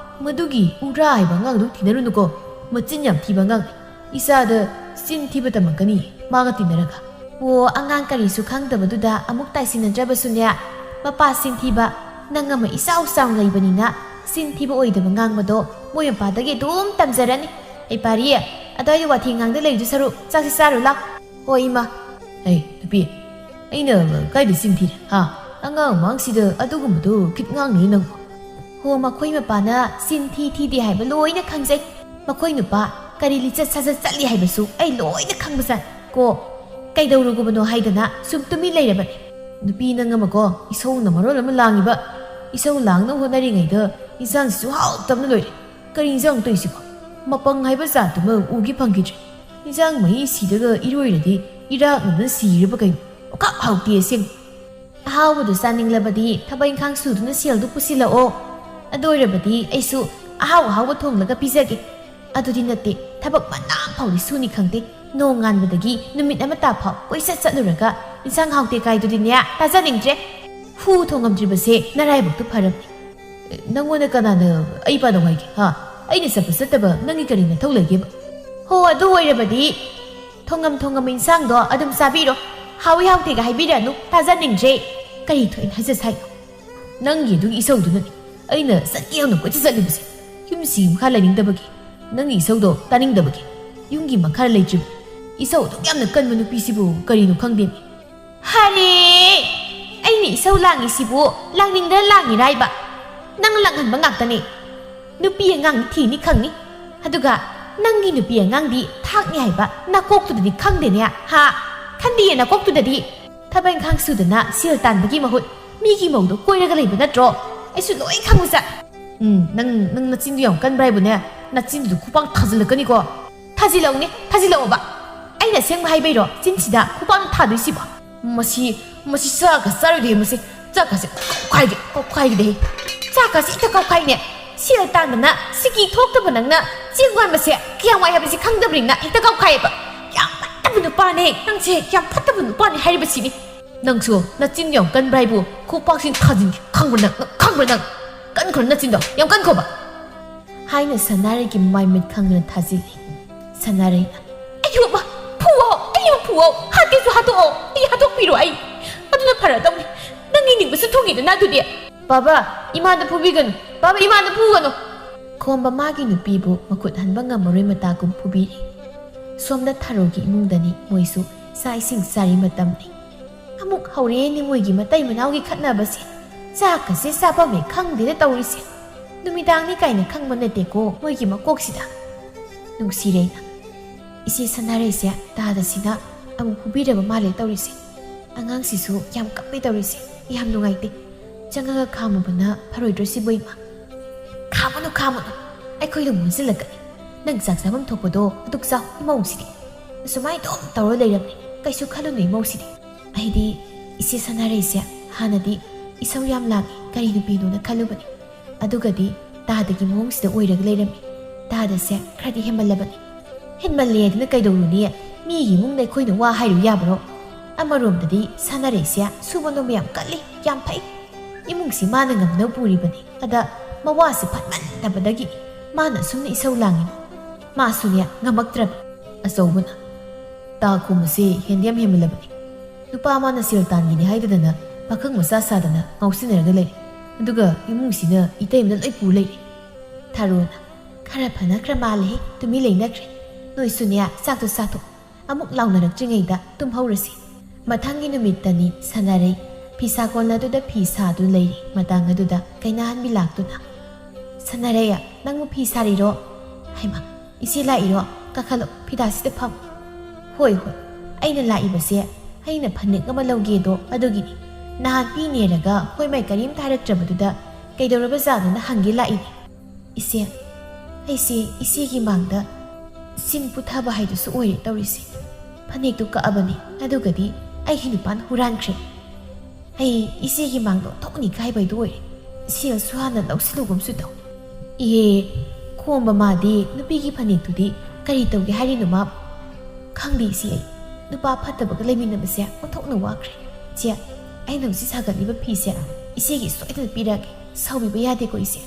Speaker 1: ꯃꯗꯨꯒꯤ ꯎꯔꯥ ꯍꯥꯏꯕ ꯑꯉꯥꯡꯗꯨ ꯊꯤꯅꯔꯨꯅꯨꯀꯣ ꯃꯆꯤꯟ ꯌꯥꯝ ꯊꯤꯕ ꯑꯉꯥꯡꯅꯤ ꯏꯆꯥꯗ ꯆꯤꯟ ꯊꯤꯕ ꯇꯝꯃꯛꯀꯅꯤ ꯃꯥꯒ ꯇꯤꯟꯅꯔꯒ ꯑꯉꯥꯡ ꯀꯔꯤꯁꯨ ꯈꯪꯗꯕꯗꯨꯗ ꯑꯃꯨꯛ ꯇꯥꯏꯁꯤꯟꯅꯗ꯭ꯔꯕꯁꯨꯅꯦ ꯃꯄꯥ ꯆꯤꯟ ꯊꯤꯕ ꯅꯪ ꯑꯃ ꯏꯆꯥꯎ ꯆꯥꯎꯅ ꯂꯩꯕꯅꯤꯅ ꯆꯤꯟ ꯊꯤꯕ ꯑꯣꯏꯗꯕ ꯉꯥꯡꯕꯗꯣ ꯃꯣꯏ ꯃꯄꯥꯗꯒꯤ ꯑꯗꯨꯝ ꯇꯝꯖꯔꯅꯤ ꯑꯩ ꯄꯥꯔꯤ ꯑꯗ꯭ꯋꯥꯏꯗ ꯋꯥꯊꯤ ꯉꯥꯡꯗ ꯂꯩꯔꯤꯗꯨ ꯁꯔꯨꯛ ꯆꯥꯛꯁꯤ ꯆꯥꯔꯨ ꯂꯥꯎ ꯍꯣꯏ ꯏꯃꯥ ꯅꯨꯄꯤ ꯑꯩꯅ ꯀꯥꯏꯗ ꯆꯤꯟ ꯊꯤꯔꯦ ꯑꯉꯥꯡ ꯃꯃꯥꯡꯁꯤꯗ ꯑꯗꯨꯒꯨꯝꯕꯗꯣ ꯈꯤꯠ ꯉꯥꯡꯅꯨ ꯅꯪꯕꯨ ꯃꯈꯣꯏ ꯃꯄꯥꯅ ꯆꯤꯟ ꯊꯤꯗꯦ ꯍꯥꯏꯕ ꯂꯣꯏꯅ ꯈꯪꯖꯩ ꯃꯈꯣꯏ ꯅꯨꯄꯥ ꯀꯔꯤ ꯂꯤꯆꯠ ꯁꯥꯖꯠ ꯆꯠꯂꯤ ꯍꯥꯏꯕꯁꯨ ꯑꯩ ꯂꯣꯏꯅ ꯈꯪꯕꯖꯥꯠ ꯀꯣ ꯀꯩꯗꯧꯔꯨꯒꯕꯅꯣ ꯍꯥꯏꯗꯅ ꯁꯨꯝ ꯇꯨꯃꯤꯟ ꯂꯩꯔꯕꯅꯤ ꯅꯨꯄꯤ ꯅꯪ ꯑꯃꯀꯣ ꯏꯁꯧꯅ ꯃꯔꯣꯜ ꯑꯃ ꯂꯥꯡꯉꯤꯕ ꯏꯁꯧ ꯂꯥꯡꯅꯕ ꯍꯣꯠꯅꯔꯤꯉꯩꯗ ꯏꯟꯁꯥꯡꯁꯤꯁꯨ ꯍꯥꯎꯇꯕꯅ ꯂꯣꯏꯔꯦ ꯀꯔꯤ ꯏꯟꯁꯥꯡ ꯇꯧꯏꯁꯤꯕꯣ ꯃꯄꯪ ꯍꯥꯏꯕ ꯖꯥꯠꯇꯨꯃ ꯎꯒꯤ ꯐꯪꯈꯤꯗ꯭ꯔꯦ ꯏꯟꯁꯥꯡ ꯃꯍꯤ ꯁꯤꯗꯒꯏꯔꯣꯏꯔꯗꯤ ꯏꯔꯥꯛꯅꯅ ꯁꯤꯔꯕ ꯀꯩꯅꯣ ꯑꯣꯀꯥꯞ ꯍꯥꯎꯇꯦ ꯑꯁꯦꯡ ꯑꯍꯥꯎꯕꯗꯨ ꯆꯥꯅꯤꯡꯂꯕꯗꯤ ꯊꯕꯛ ꯏꯪꯈꯥꯡ ꯁꯨꯗꯨꯅ ꯁꯦꯜꯗꯨ ꯄꯨꯁꯤꯜꯂꯛꯑꯣ ꯑꯗꯨ ꯑꯣꯏꯔꯕꯗꯤ ꯑꯩꯁꯨ ꯑꯍꯥꯎꯕ ꯊꯣꯡꯂꯒ ꯄꯤꯖꯒꯦ ꯑꯗꯨꯗꯤ ꯅꯠꯇꯦ ꯊꯕꯛ ꯃꯅꯥꯝ ꯐꯥꯎꯗꯤ ꯁꯨꯅꯤ ꯈꯪꯗꯦ ꯅꯣꯡ ꯉꯥꯟꯕꯗꯒꯤ ꯅꯨꯃꯤꯠ ꯑꯃꯇ ꯐꯥꯎ ꯀꯣꯏꯆꯠ ꯆꯠꯂꯨꯔꯒ ꯏꯟꯁꯥꯡ ꯍꯥꯎꯇꯦ ꯀꯥꯏꯗꯨꯗꯤꯅꯦ ꯇꯥꯖꯅꯤꯡꯗ꯭ꯔꯦ ꯍꯨ ꯊꯣꯡꯉꯝꯗ꯭ꯔꯤꯕꯁꯦ ꯅꯔꯥꯏꯕꯛꯇꯨ ꯐꯔꯕꯅꯤ ꯅꯪꯉꯣꯟꯗ ꯀꯅꯥꯅ ꯑꯩ ꯄꯥꯗꯧ ꯍꯥꯏꯒꯦ ꯑꯩꯅ ꯆꯠꯄ ꯆꯠꯇꯕ ꯅꯪꯒꯤ ꯀꯔꯤ ꯅꯊꯧ ꯂꯩꯒꯦꯕ ꯑꯗꯨ ꯑꯣꯏꯔꯕꯗꯤ ꯊꯣꯡꯉꯝ ꯏꯟꯁꯥꯡꯗꯣ ꯑꯗꯨꯝ ꯆꯥꯕꯤꯔꯣ ꯍꯥꯎꯏ ꯍꯥꯎꯇꯦꯒ ꯍꯥꯏꯕꯤꯔꯛꯑꯅꯨ ꯇꯥꯖꯅꯤꯡꯗ꯭ꯔꯦ ꯀꯔꯤ ꯊꯣꯛꯏꯅ ꯍꯥꯏꯖꯁ ꯍꯥꯏꯅꯣ ꯅꯪꯒꯤ ꯑꯗꯨꯒꯤ ꯏꯁꯧꯗꯨꯅꯅꯤ ꯑꯩꯅ ꯆꯠꯀꯦ ꯌꯥꯎꯅ ꯀꯣꯏꯆꯠ ꯆꯠꯂꯤꯕꯁꯦ ꯌꯨꯝꯁꯤ ꯃꯈꯥ ꯂꯩꯅꯤꯡꯗꯕꯒꯤ ꯅꯪꯒꯤ ꯏꯁꯧꯗꯣ ꯇꯥꯅꯤꯡꯗꯕꯒꯤ ꯌꯨꯝꯒꯤ ꯃꯈꯥ ꯂꯩꯇ꯭ꯔꯤꯕꯅꯤ ꯏꯁꯧ ꯑꯗꯨꯛ ꯌꯥꯝꯅ ꯀꯟꯕ ꯅꯨꯄꯤꯁꯤꯕꯨ ꯀꯔꯤꯅꯣ ꯈꯪꯗꯦꯅꯤ ꯍꯔꯦ ꯑꯩꯅ ꯏꯁꯧ ꯂꯥꯡꯉꯤꯁꯤꯕꯨ ꯂꯥꯡꯅꯤꯡꯗꯅ ꯂꯥꯡꯉꯤꯔꯥꯏꯕ ꯅꯪ ꯂꯥꯡꯍꯟꯕ ꯉꯥꯛꯇꯅꯦ ꯅꯨꯄꯤ ꯑꯉꯥꯡꯗꯤ ꯊꯤꯅꯤ ꯈꯪꯅꯤ ꯑꯗꯨꯒ ꯅꯪꯒꯤ ꯅꯨꯄꯤ ꯑꯉꯥꯡꯗꯤ ꯊꯥꯛꯅꯤ ꯍꯥꯏꯕ ꯅꯀꯣꯛꯇꯨꯗꯗꯤ ꯈꯪꯗꯦꯅꯦ ꯈꯟꯗꯤꯌꯦ ꯅꯀꯣꯛꯇꯨꯗꯗꯤ ꯊꯕꯛ ꯏꯪꯈꯥꯡ ꯁꯨꯗꯅ ꯁꯦꯜ ꯇꯥꯟꯕꯒꯤ ꯃꯍꯨꯠ ꯃꯤꯒꯤ ꯃꯧꯗꯣ ꯀꯣꯏꯔꯒ ꯂꯩꯕ ꯅꯠꯇ꯭ꯔꯣ ꯑꯩꯁꯨ ꯂꯣꯏ ꯈꯪꯕꯖꯥꯠ ꯅꯪ ꯅꯆꯤꯟꯗꯨ ꯌꯥꯝ ꯀꯟꯕ꯭ꯔꯥ ꯍꯥꯏꯕꯅꯦ ꯅꯆꯤꯟꯗꯨ ꯈꯨꯄꯥꯡ ꯊꯥꯖꯤꯜꯂꯛꯀꯅꯤꯀꯣ ꯊꯥꯖꯤꯜꯂꯛꯎꯅꯦ ꯊꯥꯖꯤꯜꯂꯛꯑꯣꯕ ꯑꯩꯅ ꯑꯁꯦꯡꯕ ꯍꯥꯏꯕꯩꯔꯣ ꯆꯤꯟꯁꯤꯗ ꯈꯨꯄꯥꯡ ꯊꯥꯗꯣꯏꯁꯤꯕꯣ ꯃꯁꯤ ꯆꯥꯛꯀ ꯆꯥꯔꯣꯏꯗꯦ ꯃꯁꯤ ꯆꯥꯛꯀꯁꯦ ꯀꯧꯈꯥꯏꯒꯦꯗꯦ ꯆꯥꯛꯀꯁꯦ ꯏꯇ ꯀꯧꯈꯥꯏꯅꯦ ꯁꯦꯜ ꯇꯥꯟꯗꯅ ꯁꯤꯀꯤ ꯊꯣꯛꯇꯕ ꯅꯪꯅ ꯆꯦꯡ ꯋꯥꯟꯕꯁꯦ ꯀꯌꯥꯝ ꯋꯥꯏ ꯍꯥꯏꯕꯁꯤ ꯈꯪꯗꯕꯅꯤꯅ ꯍꯦꯛꯇ ꯀꯧꯈꯥꯏꯌꯦꯕ ꯌꯥꯝ ꯐꯠꯇꯕ ꯅꯨꯄꯥꯅꯦ ꯅꯪꯁꯦ ꯌꯥꯝ ꯐꯠꯇꯕ ꯅꯨꯄꯥꯅꯦ ꯍꯥꯏꯔꯤꯕꯁꯤꯅꯤ ꯅꯪꯁꯨ ꯅꯆꯤꯟ ꯌꯥꯝ ꯀꯟꯕ꯭ꯔꯥ ꯍꯥꯏꯕꯨ ꯈꯨꯄꯥꯛꯁꯤꯡ ꯊꯥꯖꯤꯟꯒꯦ ꯈꯪꯕ꯭ꯔꯥ ꯅꯪ ꯀꯟꯈ꯭ꯔꯣ ꯅꯆꯤꯟꯗꯣ ꯌꯥꯝ ꯀꯟꯈꯣꯕ haina sanare gi mai mit khangna thazili sanare ayu ba phuo ayu phuo hati su hato I hato piro ai aduna phara dong nangi ning basu thogi da na du de baba ima da phubi gan baba ima da phu gano khomba magi nupi bu makut hanba ngamoroi mata kum phubi somda tharogi imungdani moisu sai sing sari matam ni amuk haure ni moigi matai manau gi khatna basi cha ka se sa ba me khang de tawri se numidang ni kaina khang man te ko moigi makok sida nungsi reina isi sanare se ta da sina amu phubi da ma le tawri se angang si su yam kapi tawri se yam nungai te changa ga khamu bana pharoi drosi boi ma khamu ai khoi lu mun silaka nang sak sabam thokpodo atuk sa imong sidi sumai dom tawro leiramni kaisu khalu nei mo sidi ai di isi sanare se hanadi isau yam lagi kari nu pinu na khalu bani aduga di ta da gi mong sida oirag leirami ta da se khadi hemalabani henmalle na kaido ni mi gi mung dai khoi na wa hairu ya bro amarom da di sanare se subono myam kalli yam phai imung si mana ngam na puri bani ada mawa si phatman tabadagi mana sumni isau langin ma sunya ngamaktrab asawbuna ta khumase hendiam hemalabani nupa mana siltan gi ni haidana pakhang masa sadana ngausinaraga lei aduga imungsina itaimna loi pu lei tharona khara phana kramale tumi leinakre noi sunya sakto sato amuk launa ringai da tum haurasi mathangi numittani sanare phisa kolna du da phisa du lei matang adu da kainan bilak tu na sanare ya nangmu phisa ri ro haima isi lai ro kakhalo phidasi de pham hoi aina lai base aina phanik ama loge do adugi nahan pi neraga hoi mai karim tharak trabaduda kaidoraba zana hangi lai ise ise gi mangda sin puthaba haidu su oi tawrisi phanik tu ka abani adugadi ai hinupan huran khre ai ise gi mangdo thokni kai bai doi sil suhana lausilugum su taw e khomba madi nupi gi phanik tu di kari tawge hari numa khangdi si ai nupa phataba ga lemin na base othokna wa khre chia ai nang si saga liba phise ise gi soida pirage saubi ba yade ko ise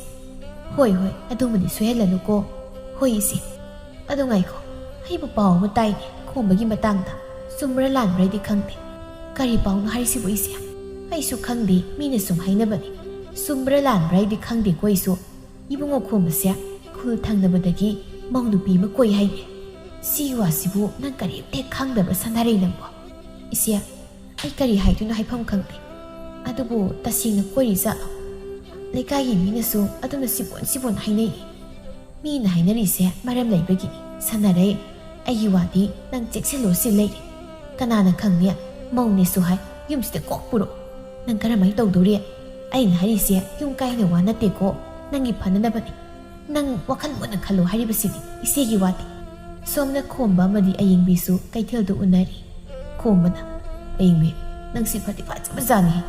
Speaker 1: hoi adumani suhelanu ko hoi ise adungai ko ai bu paw ma tai ni khomba gi matang da sumra lan rai di khangte kari paw na hari si bo ise ai su khangdi mine sum haina bani sumra lan rai di khangde ko isu ibungo khomba se khul thangna badagi mawnu pi ma koi hai si wa sibu nang kari te khangda ba sanare nang bo ise ai kari haiduna haifam khangte adubu tasingna koi za lekai gi mina su aduna sibon hainai mina hainari se maram leibagi sanare ai wadi nang chekselo si lei kanana khangnia mawne su hai yumste kokpuro nang karamai tawdori ai na hari se yum kai ne wana te ko nangi phanana bani nang wakhal mona khalo hari basidi ise gi wadi somna khomba madi aying bisu kaithel du unari khombana ayingbe nang si phati pha chapazani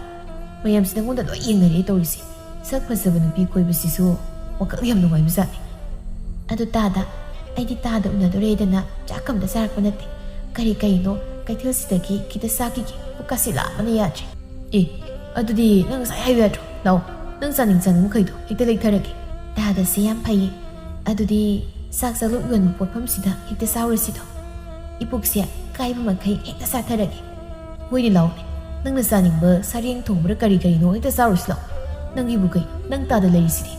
Speaker 1: mayam si nangonda loi yengnari tawrisi sak phasaba nupi koibasi su wakal yam nungai bazani adu tada aidi tada unadore dana chakam da sarak panate kari no kaithel sidagi kita saki ki ukasila mana yachi adudi nang sai hayu yatro law nang saning khaido hekta leitharaki tada se yam phai adudi sak salu yon potpham sida hekta saurasi do ipuk se kaiba makai hekta satharaki hoini law nang na saning ba sareng thongbra kari no hekta saurasi law nang ibu kai nang tada leisidi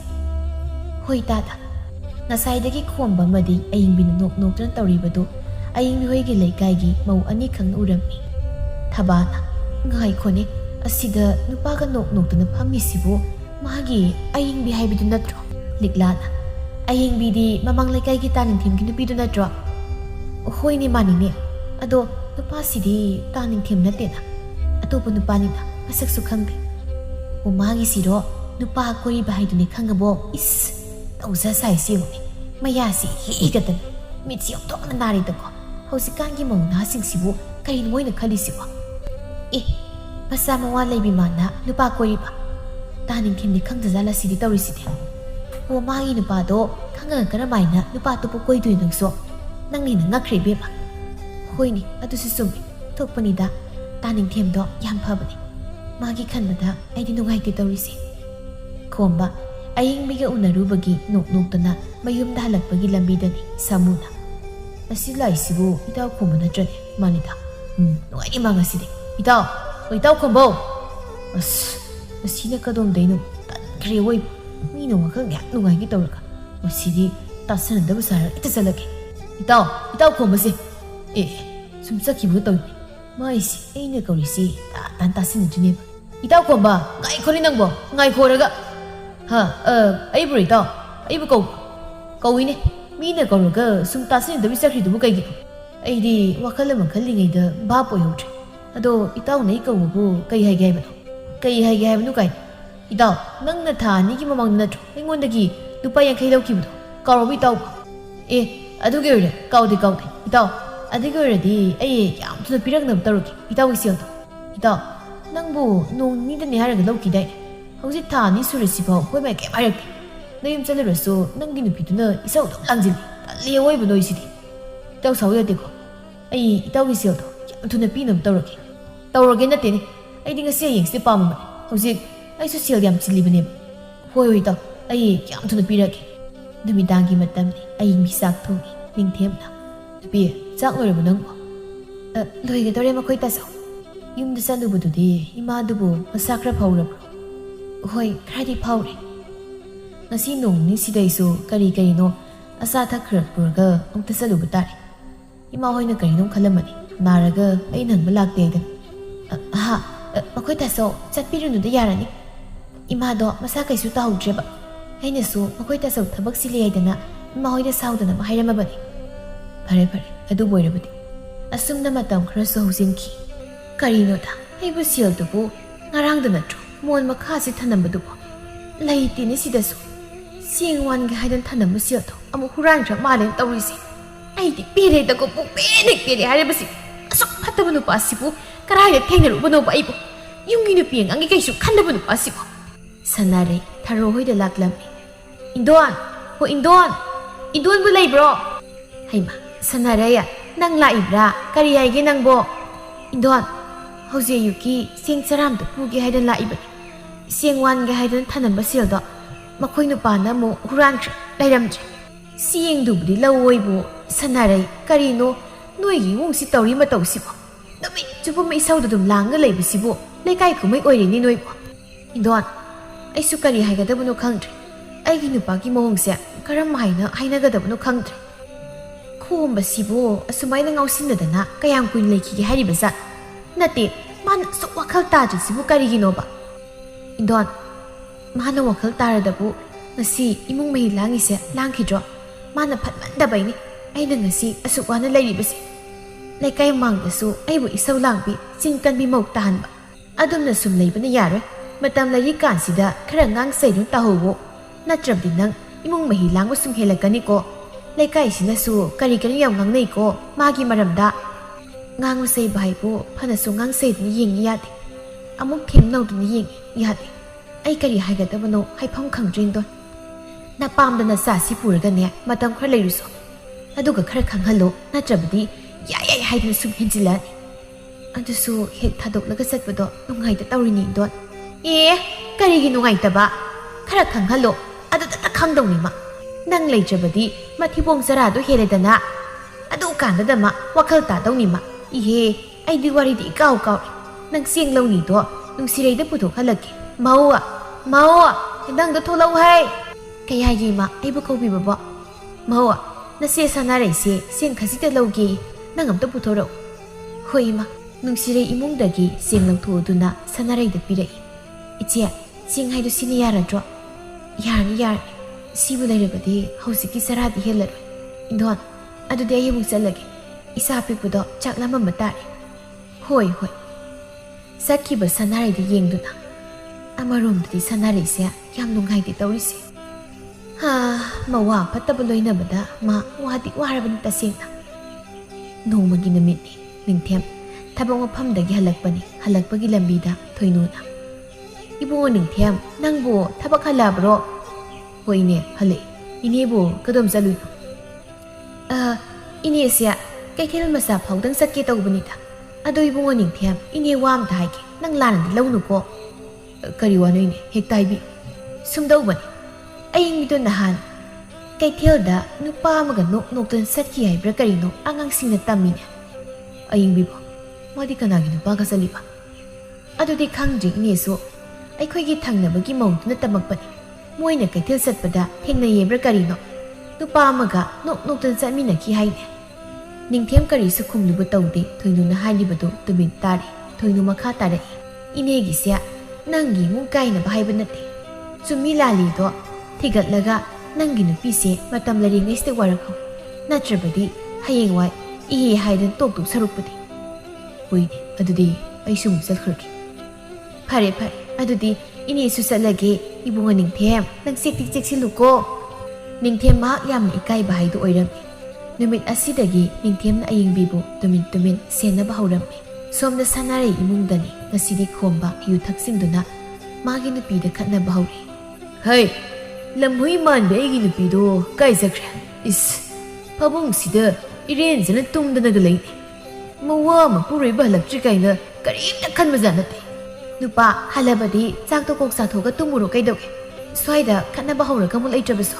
Speaker 1: hoi tada nasaidagi khomba madi aying bin nok tran tawribadu aying bi hoigi leikai gi mau ani khang urami thabana ngai khone asida nupa ga nok tana phammi sibu magi aying bi haibidu natro liklana aying bi di mamang leikai gi tanin thim gi nupi du natro hoi ni mani ne ado nupa sidi tanin thim nate na atopu nupa ni na masak su khangde umagi siro nupa koi ba haidu ni khangabo is tauza sai siu maya si hi gatan mitsi okto na nari da ko hausikan gi mong na sing sibu karin moi na khali siwa basa mawa lai bi mana nupa koi ba tanin thim ni khangda zala sidi tawri sidi o mai nupa do khanga kara mai na nupa to po koi dui nang so nang ni na ngakre be ba hoi ni adu si sum thokpani da tanin thim do yam phabani magi khanbada aidi nungai ti tawri si khomba aying biga unaru bagi nok tana mayumda halakpagi lambidani samuna asi laisibu itaw khombo natrane manida nuai ni mangaside itaw khombo asina kadom dainu kre woi mi no wakal yak nuai gi tawraka masidi tasanadaba sara ita salake itaw khombo se sum sakhibu taw maisi aina kaurisi tan tasin jine itaw khomba ngai khori nangbo ngai khoraga ai buri itaw ai bu kawine मीने कौरगा सुम तासे दबी सखरीदुबु कइगी अइदी वखल म खल्लिङैदा बाप ओयौट्रे अदो इताउ नै कौबु कइ हाइगे हाइबनु काइ इताउ नंगना थानी की ममंग नट्रो एंगोंदगी लुपा यांखै लौखिबुदो कौरबि इताउ अदुगे ओरे काउदे इताउ अदिगे ओरेदी अइ याम थुना पिरगनब तरुकी इताउ इसियंतो इताउ नंगबु नोंग निदने हारगा लौखिदाइ हौजि थानी सुरसिबाउ होय माइ के मारक नयम चलरसो नंगी नुपिदुना इसाउ दम लांजिलि तल्ले ओइबु नोइसिदि इताउ साउ यादेको अइ इताउ गिसियौदो याम थुना पिनम तौरगे नतेने अइदि ngasi yengse pamma hojik aisu sel yam chilibane hoi iताउ अइ याम थुना पिरगे numidangi matamni अइ मिसाक थोगी निंगथेमना नुपि चाक ओइरबु नंगो लोइगे तोरे मखोइ तासाउ युमदा सनुबुदुदि इमादुबु मसाखरा फाउरबो होय खरादि फाउरे ngasi nongni sidaisu kari no asa thakrat purga ongta salubu tare ima hoina kari nong khalamani naraga ai nang balak de ha makoi ta so chatpirunu da yarani ima do masa kaisu ta hudreba aina su makoi ta so thabak sili aidana ima hoina saudana hairama bani pare adu boirabudi asumna matam khara so hujinki kari no da ai bu sil dubu ngarang da natro mon makha si thanambadu laitini sidasu Siangwan ga haidan thana musiato amu huran ra malen tawrisi aidi pire da ko pere hare basi asok phatabanu pasibu karaya thengru bano baibu yungi nu piang angi kaisu khandabanu pasibu sanare tharo hoida laklami indon bu lay bro haima sanare ya nang la ibra kari haige nang bo indon hoje yuki sing saram da pugi haidan la ibani siangwan ga haidan thana musial do मखोइ नुपाना मो हुरांख्र लैरमजे सियेंग दुबदि लवोइबो सनारै करिनो नोइगी वोंसि तौरि मतौसिबो नमि जुबो मै Saud दुम लांग लैबसिबो लेकाइ कुमै ओइरेनि नोइबो इंदोन आइसु करि हाइगदबनो खंद्रे आइगी नुपागी मोंगसे करम हाइनगदबनो खंद्रे खोमबसिबो असुमाइना ngauसिनदना कयाम कुइन लेखिगे हारिबजा नते मान सु वखल ताजिसिबो करिगिनोबा इंदोन माना वखल तारदबु ngasi imung mai langise langkhidro mana phatmanda baini aina ngasi asukwana lairibasi lekai mangdasu aibu isau langbi chinkan bi mok tahanba adumna sum leibana yare matam lai kansida khara ngang saidun tahobo natrabdi nang imung mai langbu sum helakani ko lekai sinasu kari yam ngang nei ko magi maramda ngang sei baibu phana su ngang saidun yeng yade amuk themnau dun yeng yade ai kari haigadabano haifam khangdrin don na pamdana sa si puraga ne matam khara leiruso aduga khara khanghalo natrabdi yai haidna sum hinjilani adusu hek thadok satpado nungai ta tawrini don kari gi nungai ta ba khara khanghalo adu ta khangdongni ma nang leitrabadi mathibong sara do heledana adu kanda dama wakhal ta dongni ma ai di wari di kaw nang sieng lawni do nungsirei da puthok halaki Mawa, hidang da tholau hai. Kaya yi ma ai bu kau bi baba. Mawa, na se sanare se sieng khasi da laugi nangam da puthoro. Hoi ma, nungsirei imung dagi sieng lang thu duna sanare da pirai. Ichia, sieng hai du sini yara dro. Yar, sibu lai rabadi hausiki saradi helar. Indon, adu de ayi chalagi. Isa pikpudo chak lama matari. Hoi. Sakhi ba sanare da yeng duna. Amarom di sanare se yam nungai di tawrisi mawa pataba loinabada ma wadi warabani tasena nongmagi namitni ningthem thabang mafamdagi halakpagi lambida thoinuna ibungo ningthem nangbo thabak halabro hoine hale inebo kadom jaluino ine sia kaithel masa phawdang sakke tawbanita ado ibungo ningthem ine wam daige nang lanandi launuko kari wanoine hek taibi sumdau bani aying mido nahan ꯀꯩꯊꯦꯜꯗ ꯅꯨꯄꯥ ꯑꯃꯒ ꯅꯣꯛꯇꯨꯅ ꯆꯠꯈꯤ ꯍꯥꯏꯕ꯭ꯔꯥ ꯀꯔꯤꯅꯣ ꯑꯉꯥꯡꯁꯤꯡꯅ ꯇꯝꯃꯤꯅꯦ ꯑꯌꯤꯡꯕꯤꯕꯣ ꯃꯥꯗꯤ ꯀꯅꯥꯒꯤ ꯅꯨꯄꯥꯒ ꯆꯠꯂꯤꯕ ꯑꯗꯨꯗꯤ ꯈꯪꯗ꯭ꯔꯤ ꯏꯅꯦꯁꯨ ꯑꯩꯈꯣꯏꯒꯤ ꯊꯪꯅꯕꯒꯤ ꯃꯧꯗꯨꯅ ꯇꯝꯃꯛꯄꯅꯤ ꯃꯣꯏꯅ ꯀꯩꯊꯦꯜ ꯆꯠꯄꯗ ꯊꯦꯡꯅꯩꯌꯦꯕ꯭ꯔꯥ ꯀꯔꯤꯅꯣ ꯅꯨꯄꯥ ꯑꯃꯒ ꯅꯣꯛꯇꯨꯅ ꯆꯠꯃꯤꯟꯅꯈꯤ ꯍꯥꯏꯅꯦ ꯅꯤꯡꯊꯦꯝ ꯀꯔꯤꯁꯨ ꯈꯨꯝꯂꯨꯕ ꯇꯧꯗꯦ ꯊꯣꯏꯅꯨꯅ ꯍꯥꯏꯔꯤꯕꯗꯨ ꯇꯨꯃꯤꯟ ꯇꯥꯔꯤ ꯊꯣꯏꯅꯨ ꯃꯈꯥ ꯇꯥꯔꯛꯏ ꯏꯅꯦꯒꯤꯁꯦ ꯅꯪꯒꯤ ꯏꯃꯨꯡ ꯀꯥꯏꯅꯕ ꯍꯥꯏꯕ ꯅꯠꯇꯦ ꯆꯨꯝꯃꯤ ꯂꯥꯜꯂꯤꯗꯣ ꯊꯤꯒꯠꯂꯒ ꯅꯪꯒꯤ ꯅꯨꯄꯤꯁꯦ ꯃꯇꯝ ꯂꯩꯔꯤꯉꯩꯁꯤꯗ ꯋꯥꯔꯛꯍꯧ ꯅꯠꯇ꯭ꯔꯕꯗꯤ ꯍꯌꯦꯡꯋꯥꯏ ꯏꯍꯦ ꯍꯥꯏꯗꯅ ꯇꯣꯛ ꯁꯔꯨꯛꯄꯗꯤ ꯍꯣꯏꯅꯦ ꯑꯗꯨꯗꯤ ꯑꯩꯁꯨ ꯑꯃꯨꯛ ꯆꯠꯈ꯭ꯔꯒꯦ ꯐꯔꯦ ꯑꯗꯨꯗꯤ ꯏꯅꯦꯁꯨ ꯆꯠꯂꯒꯦ ꯏꯕꯨꯡꯉꯣ ꯅꯤꯡꯊꯦꯝ ꯅꯪ ꯆꯦꯛꯁꯤꯜꯂꯨꯀꯣ ꯅꯤꯡꯊꯦꯝ ꯃꯍꯥꯛ ꯌꯥꯝꯅ ꯏꯀꯥꯏꯕ ꯍꯥꯏꯗꯨ ꯑꯣꯏꯔꯝꯃꯤ ꯅꯨꯃꯤꯠ ꯑꯁꯤꯗꯒꯤ ꯅꯤꯡꯊꯦꯝꯅ ꯑꯌꯤꯡꯕꯤꯕꯨ ꯇꯨꯃꯤꯟ ꯁꯦꯟꯅꯕ ꯍꯧꯔꯝꯃꯤ ꯁꯣꯝꯗ ꯁꯅꯥꯔꯩ ꯏꯃꯨꯡꯗꯅꯤ ꯉꯁꯤꯗꯤ ꯈꯣꯝꯕ ꯌꯨ ꯊꯛꯆꯤꯟꯗꯨꯅ ꯃꯥꯒꯤ ꯅꯨꯄꯤꯗ ꯈꯠꯅꯕ ꯍꯧꯔꯤ ꯍꯩ ꯂꯝꯍꯨꯏ ꯃꯥꯟꯕ ꯑꯩꯒꯤ ꯅꯨꯄꯤꯗꯣ ꯀꯥꯏ ꯆꯠꯈ꯭ꯔꯦ ꯏꯁ ꯐꯃꯨꯡꯁꯤꯗ ꯏꯔꯦꯟꯖꯅ ꯇꯨꯝꯗꯅꯒ ꯂꯩꯅꯤ ꯃꯋꯥ ꯃꯄꯨꯔꯣꯏꯕ ꯍꯜꯂꯛꯇ꯭ꯔꯤ ꯀꯥꯏꯅ ꯀꯔꯤꯝꯇ ꯈꯟꯕꯖꯥꯠ ꯅꯠꯇꯦ ꯅꯨꯄꯥ ꯍꯜꯂꯕꯗꯤ ꯆꯥꯛꯇꯣ ꯀꯣꯛ ꯆꯥꯊꯣꯛꯑꯒ ꯇꯨꯝꯃꯨꯔꯣ ꯀꯩꯗꯧꯒꯦ ꯁ꯭ꯋꯥꯏꯗ ꯈꯠꯅꯕ ꯍꯧꯔꯒ ꯑꯃꯨꯛ ꯂꯩꯇ꯭ꯔꯕꯁꯨ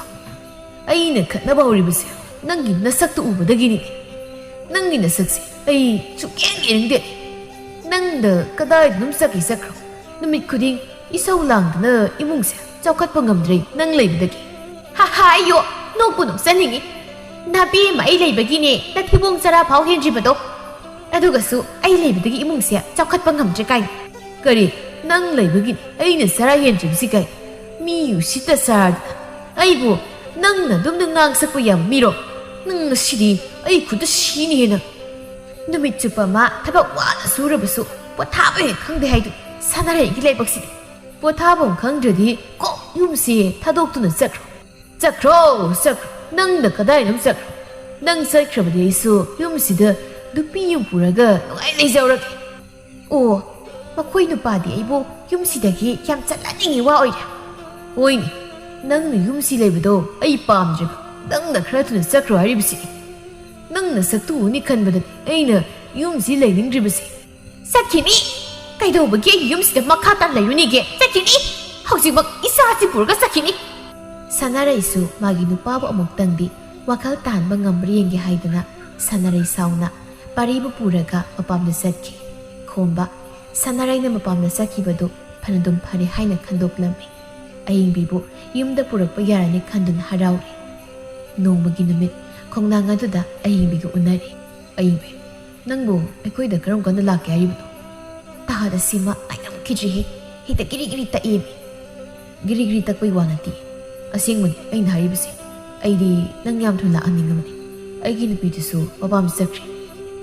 Speaker 1: ꯑꯩꯅ ꯈꯠꯅꯕ ꯍꯧꯔꯤꯕꯁꯦ ꯅꯪꯒꯤ ꯅꯁꯛꯇꯨ ꯎꯕꯗꯒꯤꯅꯤ ꯅꯪꯒꯤ ꯅꯁꯛꯁꯦ ꯑꯩ ꯁꯨꯛꯌꯦꯡꯗꯦ ꯅꯪꯗ ꯀꯗꯥꯏꯗ ꯑꯗꯨꯝ ꯆꯠꯈ꯭ꯔꯣ ꯅꯨꯃꯤꯠ ꯈꯨꯗꯤꯡ ꯏꯁꯧ ꯂꯥꯡꯗꯅ ꯏꯃꯨꯡꯁꯦ ꯆꯥꯎꯈꯠꯄ ꯉꯝꯗ꯭ꯔꯦ ꯅꯪ ꯂꯩꯕꯗꯒꯤ ꯑꯩꯌꯣ ꯅꯣꯛꯄꯨ ꯅꯣꯛꯆꯅꯤꯡꯉꯤ ꯅꯥꯄꯤ ꯑꯃ ꯑꯩ ꯂꯩꯕꯒꯤꯅꯦ ꯅꯊꯤꯕꯣꯡ ꯆꯔꯥ ꯐꯥꯎ ꯍꯦꯟꯗ꯭ꯔꯤꯕꯗꯣ ꯑꯗꯨꯒꯁꯨ ꯑꯩ ꯂꯩꯕꯗꯒꯤ ꯏꯃꯨꯡꯁꯦ ꯆꯥꯎꯈꯠꯄ ꯉꯝꯗ꯭ꯔꯦ ꯀꯥꯏꯅ ꯀꯔꯤ ꯅꯪ ꯂꯩꯕꯒꯤꯅꯤ ꯑꯩꯅ ꯆꯔꯥ ꯍꯦꯟꯗ꯭ꯔꯤꯕꯁꯤ ꯀꯥꯏ ꯃꯤ ꯎꯁꯤꯠꯇ ꯆꯥꯔꯗꯅ ꯑꯩꯕꯨ ꯅꯪꯅ ꯑꯗꯨꯝꯅ ꯉꯥꯡꯁꯛꯄ ꯌꯥꯝ ꯃꯤꯔꯣ ꯅꯪ ꯉꯁꯤꯗꯤ ꯑꯩ ꯈꯨꯠꯇ ꯁꯤꯅꯤ ꯍꯦꯟꯅ ꯅꯨꯃꯤꯠ ꯆꯨꯞꯄ ꯑꯃ ꯊꯕꯛ ꯋꯥꯅ ꯁꯨꯔꯕꯁꯨ ꯄꯣꯊꯥꯕ ꯍꯦꯛ ꯈꯪꯗꯦ ꯍꯥꯏꯗꯨ ꯁꯅꯥꯔꯩꯒꯤ ꯂꯩꯕꯛꯁꯤꯗꯤ ꯄꯣꯊꯥꯐꯝ ꯈꯪꯗ꯭ꯔꯗꯤ ꯀꯣꯛ ꯌꯨꯝꯁꯦ ꯊꯥꯗꯣꯛꯇꯨꯅ ꯆꯠꯈ꯭ꯔꯣ ꯅꯪꯅ ꯀꯗꯥꯏꯅꯣꯝ ꯆꯠꯈ꯭ꯔꯣ ꯅꯪ ꯆꯠꯈ꯭ꯔꯕꯗꯤ ꯑꯩꯁꯨ ꯌꯨꯝꯁꯤꯗ ꯅꯨꯄꯤ ꯌꯨꯝ ꯄꯨꯔꯒ ꯅꯨꯡꯉꯥꯏ ꯂꯩꯖꯧꯔꯒꯦ ꯑꯣ ꯃꯈꯣꯏ ꯅꯨꯄꯥꯗꯤ ꯑꯩꯕꯨ ꯌꯨꯝꯁꯤꯗꯒꯤ ꯌꯥꯝ ꯆꯠꯍꯟꯅꯤꯡꯉꯤ ꯋꯥ ꯑꯣꯏꯔꯦ ꯍꯣꯏꯅꯦ ꯅꯪꯅ ꯌꯨꯝꯁꯤ ꯂꯩꯕꯗꯣ ꯑꯩ ꯄꯥꯝꯗ꯭ꯔꯦꯕ ꯅꯪꯅ ꯈꯔ ꯊꯨꯅ ꯆꯠꯈ꯭ꯔꯣ ꯍꯥꯏꯔꯤꯕꯁꯤꯅꯤ ꯅꯪꯅ ꯁꯛꯇꯨꯅꯤ ꯈꯟꯕꯗꯗꯤ ꯑꯩꯅ ꯌꯨꯝꯁꯤ ꯂꯩꯅꯤꯡꯗ꯭ꯔꯤꯕꯁꯤ ꯆꯠꯈꯤꯅꯤ ꯀꯩꯗꯧꯕꯒꯤ ꯑꯩꯒꯤ ꯌꯨꯝꯁꯤꯗ ꯃꯈꯥ ꯇꯥꯅ ꯂꯩꯔꯨꯅꯤꯒꯦ ꯆꯠꯈꯤꯅꯤ ꯍꯧꯖꯤꯛꯃꯛ ꯏꯆꯥꯁꯤ ꯄꯨꯔꯒ ꯆꯠꯈꯤꯅꯤ ꯁꯅꯥꯔꯩꯁꯨ ꯃꯥꯒꯤ ꯅꯨꯄꯥꯕꯨ ꯑꯃꯨꯛꯇꯪꯗꯤ ꯋꯥꯈꯜ ꯇꯥꯍꯟꯕ ꯉꯝꯕ꯭ꯔꯥ ꯌꯦꯡꯒꯦ ꯍꯥꯏꯗꯨꯅ ꯁꯅꯥꯔꯩ ꯁꯥꯎꯅ ꯄꯥꯔꯤꯕꯨ ꯄꯨꯔꯒ ꯃꯄꯥꯝꯗ ꯆꯠꯈꯤ ꯈꯣꯝꯕ ꯁꯅꯥꯔꯩꯅ ꯃꯄꯥꯝꯗ ꯆꯠꯈꯤꯕꯗꯨ ꯐꯅꯗꯨꯝ ꯐꯔꯦ ꯍꯥꯏꯅ ꯈꯟꯗꯣꯛꯂꯝꯃꯤ ꯑꯌꯤꯡꯕꯤꯕꯨ ꯌꯨꯝꯗ ꯄꯨꯔꯛꯄ ꯌꯥꯔꯅꯤ ꯈꯟꯗꯨꯅ ꯍꯔꯥꯎꯔꯤ ꯅꯣꯡꯃꯒꯤ ꯅꯨꯃꯤꯠ ꯈꯣꯡꯅꯥꯡ ꯑꯗꯨꯗ ꯑꯌꯤꯡꯕꯤꯒ ꯎꯅꯔꯤ ꯑꯌꯤꯡꯕꯤ ꯅꯪꯕꯨ ꯑꯩꯈꯣꯏꯗ ꯀꯔꯝ ꯀꯥꯟꯗ ꯂꯥꯛꯀꯦ ꯍꯥꯏꯔꯤꯕꯅꯣ ꯇꯥꯗ ꯁꯤꯃ ꯉꯝꯈꯤꯗ꯭ꯔꯤꯍꯦ ꯍꯦꯛꯇ ꯒꯤꯔꯤ ꯇꯛꯏꯃꯤ ꯒꯤꯔꯤ ꯇꯛꯄꯩ ꯋꯥ ꯅꯠꯇꯦ ꯑꯁꯦꯡꯕꯅꯤ ꯑꯩꯅ ꯍꯥꯏꯔꯤꯕꯁꯦ ꯑꯩꯗꯤ ꯅꯪ ꯌꯥꯝ ꯊꯨꯅ ꯂꯥꯛꯍꯟꯅꯤꯡꯉꯕꯅꯤ ꯑꯩꯒꯤ ꯅꯨꯄꯤꯗꯨꯁꯨ ꯃꯄꯥꯝ ꯆꯠꯈ꯭ꯔꯦ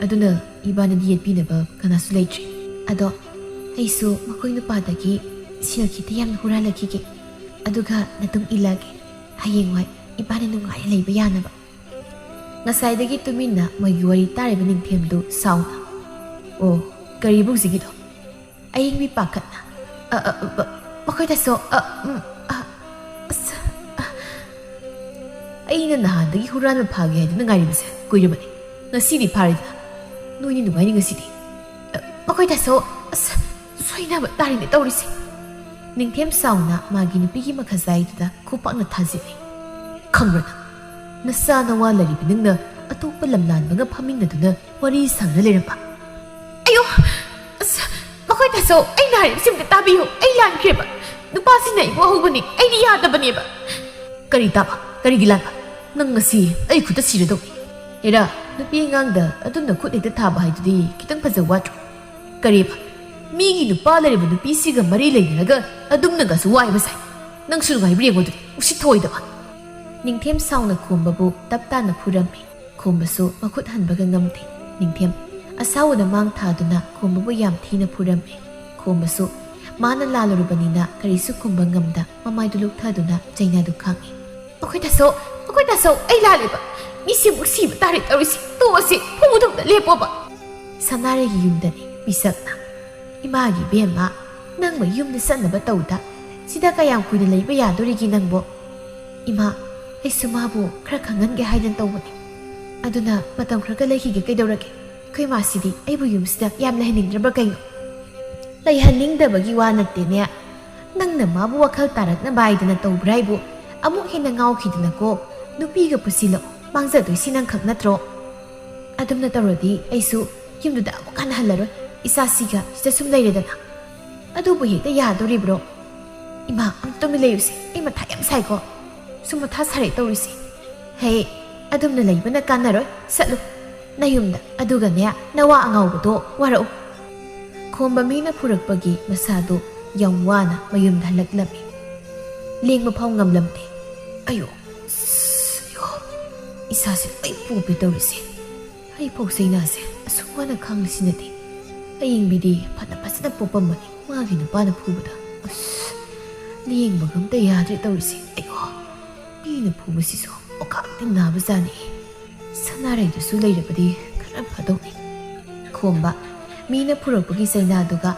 Speaker 1: ꯑꯗꯨꯅ ꯏꯕꯥꯅꯤꯗꯤ ꯌꯦꯠꯄꯤꯅꯕ ꯀꯅꯥꯁꯨ ꯂꯩꯇ꯭ꯔꯤ ꯑꯗꯣ ꯑꯩꯁꯨ ꯃꯈꯣꯏ ꯅꯨꯄꯥꯗꯒꯤ ꯁꯦꯜ ꯈꯤꯇ ꯌꯥꯝꯅ ꯍꯨꯔꯥꯜꯂꯛꯈꯤꯒꯦ ꯑꯗꯨꯒ ꯅꯇꯨꯡ ꯏꯜꯂꯒꯦ ꯍꯌꯦꯡꯋꯥꯏ ꯏꯕꯥꯅꯤ ꯅꯨꯡꯉꯥꯏꯅ ꯂꯩꯕ ꯌꯥꯅꯕ ꯉꯁꯥꯏꯗꯒꯤ ꯇꯨꯃꯤꯟꯅ ꯃꯣꯏꯒꯤ ꯋꯥꯔꯤ ꯇꯥꯔꯤꯕ ꯅꯤꯡꯊꯦꯝꯗꯨ ꯁꯥꯎꯅ ꯑꯣ ꯀꯔꯤꯕꯨ ꯍꯧꯖꯤꯛꯀꯤꯗꯣ ꯑꯌꯤꯡꯕꯤ ꯄꯥꯈꯠꯅ ꯃꯈꯣꯏꯗꯁꯨ ꯑꯩꯅ ꯅꯍꯥꯟꯗꯒꯤ ꯍꯨꯔꯥꯟꯕ ꯐꯥꯒꯦ ꯍꯥꯏꯗꯨꯅ ꯉꯥꯏꯔꯤꯕꯁꯦ ꯀꯨꯏꯔꯕꯅꯤ ꯉꯁꯤꯗꯤ ꯐꯥꯔꯤꯗꯅ ꯅꯣꯏꯅꯤ ꯅꯨꯡꯉꯥꯏꯅꯤ ꯉꯁꯤꯗꯤ ꯃꯈꯣꯏꯗꯁꯨ ꯁꯣꯏꯅꯕ ꯇꯥꯔꯤꯅꯦ ꯇꯧꯔꯤꯁꯦ ꯅꯤꯡꯊꯦꯝ ꯁꯥꯎꯅ ꯃꯥꯒꯤ ꯅꯨꯄꯤꯒꯤ ꯃꯈꯥꯖꯥꯏꯗꯨꯗ ꯈꯨꯄꯥꯛꯅ ꯊꯥꯖꯤꯜꯂꯤ ꯈꯪꯕ꯭ꯔ ꯅꯆꯥ ꯅꯋꯥ ꯂꯩꯔꯤꯕ ꯅꯪꯅ ꯑꯇꯣꯞꯄ ꯂꯝꯂꯥꯟꯕꯒ ꯐꯝꯃꯤꯟꯅꯗꯨꯅ ꯋꯥꯔꯤ ꯁꯥꯡꯅ ꯂꯩꯔꯝꯕ ꯑꯌꯣ ꯃꯈꯣꯏꯗꯁꯨ ꯑꯩꯅ ꯍꯥꯏꯔꯤꯕꯁꯤ ꯑꯝꯇ ꯇꯥꯕꯤꯌꯨ ꯑꯩ ꯂꯥꯟꯈ꯭ꯔꯦꯕ ꯅꯨꯄꯥꯁꯤꯅ ꯑꯩꯕꯨ ꯍꯧꯕꯅꯤ ꯑꯩꯗꯤ ꯌꯥꯗꯕꯅꯦꯕ ꯀꯔꯤ ꯇꯥꯕ ꯀꯔꯤꯒꯤ ꯂꯥꯟꯕ ꯅꯪ ꯉꯁꯤ ꯑꯩ ꯈꯨꯠꯇ ꯁꯤꯔꯗꯧꯅꯤ ꯍꯦꯔꯥ ꯅꯨꯄꯤ ꯑꯉꯥꯡꯗ ꯑꯗꯨꯝꯅ ꯈꯨꯠ ꯍꯦꯛꯇ ꯊꯥꯕ ꯍꯥꯏꯗꯨꯗꯤ ꯈꯤꯇꯪ ꯐꯖ ꯋꯥꯠꯇ꯭ꯔꯣ ꯀꯔꯤꯕ ꯃꯤꯒꯤ ꯅꯨꯄꯥ ꯂꯩꯔꯤꯕ ꯅꯨꯄꯤꯁꯤꯒ ꯃꯔꯤ ꯂꯩꯅꯔꯒ ꯑꯗꯨꯝꯅꯒꯁꯨ ꯋꯥꯏꯕ ꯁꯥꯏ ꯅꯪꯁꯨ ꯅꯨꯡꯉꯥꯏꯕ꯭ꯔ ꯌꯦꯡꯉꯣ ꯑꯗꯨꯗꯤ ꯎꯁꯤꯠꯊꯑꯣꯏꯗꯕ ꯅꯤꯡꯊꯦꯝ ꯁꯥꯎꯅ ꯈꯣꯝꯕꯕꯨ ꯇꯞ ꯇꯥꯅ ꯐꯨꯔꯝꯃꯤ ꯈꯣꯝꯕꯁꯨ ꯃꯈꯨꯠ ꯍꯟꯕꯒ ꯉꯝꯗꯦ ꯅꯤꯡꯊꯦꯝ ꯑꯁꯥꯎꯕꯗ ꯃꯥꯡ ꯊꯥꯗꯨꯅ ꯈꯣꯝꯕꯕꯨ ꯌꯥꯝ ꯊꯤꯅ ꯐꯨꯔꯝꯃꯤ ꯈꯣꯝꯕꯁꯨ ꯃꯥꯅ ꯂꯥꯜꯂꯨꯔꯕꯅꯤꯅ ꯀꯔꯤꯁꯨ ꯈꯨꯝꯕ ꯉꯝꯗ ꯃꯃꯥꯏꯗꯨ ꯂꯨꯞꯊꯗꯨꯅ ꯆꯩꯅꯥꯗꯨ ꯈꯥꯡꯉꯤ ꯃꯈꯣꯏꯗꯁꯨ ꯑꯩ ꯂꯥꯜꯂꯦꯕ ꯃꯤꯁꯤꯃꯨꯛ ꯁꯤꯕ ꯇꯥꯔꯦ ꯇꯧꯔꯤꯁꯤ ꯇꯣꯛꯑꯁꯤ ꯐꯨꯗꯧꯗ ꯂꯦꯞꯄꯣꯕ ꯁꯅꯥꯔꯩꯒꯤ ꯌꯨꯝꯗꯅꯤ ꯄꯤꯁꯛꯅ ꯏꯃꯥꯒꯤ ꯕꯦꯝꯃ ꯅꯪꯕ ꯌꯨꯝꯗ ꯆꯠꯅꯕ ꯇꯧꯗ ꯁꯤꯗ ꯀꯌꯥꯝ ꯀꯨꯏꯅ ꯂꯩꯕ ꯌꯥꯗꯣꯔꯤꯒꯦ ꯅꯪꯕꯣ ꯏꯃꯥ ꯑꯩꯁꯨ ꯃꯥꯕꯨ ꯈꯔ ꯈꯪꯍꯟꯒꯦ ꯍꯥꯏꯗꯅ ꯇꯧꯕꯅꯤ ꯑꯗꯨꯅ ꯃꯇꯝ ꯈꯔꯒ ꯂꯩꯈꯤꯒꯦ ꯀꯩꯗꯧꯔꯒꯦ ꯑꯩꯈꯣꯏ ꯃꯥꯁꯤꯗꯤ ꯑꯩꯕꯨ ꯌꯨꯝꯁꯤꯗ ꯌꯥꯝ ꯂꯩꯍꯟꯅꯤꯡꯗ꯭ꯔꯕ ꯀꯩꯅꯣ ꯂꯩꯍꯟꯅꯤꯡꯗꯕꯒꯤ ꯋꯥ ꯅꯠꯇꯦꯅꯦ ꯅꯪꯅ ꯃꯥꯕꯨ ꯋꯥꯈꯜ ꯇꯥꯔꯛꯅꯕ ꯍꯥꯏꯗꯅ ꯇꯧꯕ꯭ꯔꯥ ꯍꯥꯏꯕꯨ ꯑꯃꯨꯛ ꯍꯦꯟꯅ ꯉꯥꯎꯈꯤꯗꯅꯀꯣ ꯅꯨꯄꯤꯒ ꯄꯨꯁꯤꯜꯂꯣ ꯃꯥꯡꯖꯗꯣꯏꯁꯤ ꯅꯪ ꯈꯛ ꯅꯠꯇ꯭ꯔꯣ ꯑꯗꯨꯝꯅ ꯇꯧꯔꯗꯤ ꯑꯩꯁꯨ ꯌꯨꯝꯗꯨꯗ ꯑꯃꯨꯛ ꯍꯟꯅ ꯍꯜꯂꯔꯣꯏ ꯏꯆꯥꯁꯤꯒ ꯁꯤꯗ ꯁꯨꯝ ꯂꯩꯔꯦꯗꯅ ꯑꯗꯨꯕꯨ ꯍꯦꯛꯇ ꯌꯥꯗꯣꯔꯤꯕ꯭ꯔꯣ ꯏꯃꯥ ꯑꯃꯨꯛ ꯇꯨꯃꯤꯟ ꯂꯩꯌꯨꯁꯦ ꯑꯩ ꯃꯊꯥ ꯌꯥꯝ ꯁꯥꯏꯀꯣ ꯁꯨꯝ ꯃꯊꯥ ꯁꯥꯔꯦ ꯇꯧꯔꯤꯁꯦ ꯍꯦ ꯑꯗꯨꯝꯅ ꯂꯩꯕꯅ ꯀꯥꯟꯅꯔꯣꯏ ꯆꯠꯂꯨ ꯅꯌꯨꯝꯗ ꯑꯗꯨꯒꯅꯦ ꯅꯋꯥ ꯑꯉꯥꯎꯕꯗꯣ ꯋꯥꯔꯛꯎ ꯈꯣꯝꯕ ꯃꯤꯅ ꯐꯨꯔꯛꯄꯒꯤ ꯃꯁꯥꯗꯣ ꯌꯥꯝ ꯋꯥꯅ ꯃꯌꯨꯝꯗ ꯍꯜꯂꯛꯂꯝꯃꯤ ꯂꯦꯡꯕ ꯐꯥꯎ ꯉꯝꯂꯝꯗꯦ ꯑꯌꯣ ꯏꯁꯥꯁꯦ ꯂꯣꯏ ꯄꯨꯕꯤ ꯇꯧꯔꯤꯁꯦ ꯑꯩ ꯐꯥꯎ ꯆꯩꯅꯥꯁꯦ ꯑꯁꯨꯛ ꯋꯥꯅ ꯈꯥꯡꯂꯤꯁꯤꯅꯗꯤ ꯑꯌꯤꯡꯕꯤꯗꯤ ꯐꯖꯅ ꯄꯣꯛꯄꯝꯕꯅꯤ ꯃꯥꯒꯤ ꯅꯨꯄꯥꯅ ꯐꯨꯕꯗ ꯑꯁ ꯂꯦꯡꯕꯒ ꯑꯝꯇ ꯌꯥꯗ꯭ꯔꯦ ꯇꯧꯔꯤꯁꯦ ꯑꯩꯌꯣ ꯃꯤꯅ ꯐꯨꯕꯁꯤꯁꯨ ꯑꯣꯈꯥꯛꯇꯤ ꯅꯥꯕꯖꯥꯠꯅꯤ ꯁꯅꯥꯔꯩꯗꯨꯁꯨ ꯂꯩꯔꯕꯗꯤ ꯈꯔ ꯐꯗꯧꯅꯤ ꯈꯣꯝꯕ ꯃꯤꯅ ꯐꯨꯔꯛꯄꯒꯤ ꯆꯩꯅꯥꯗꯨꯒ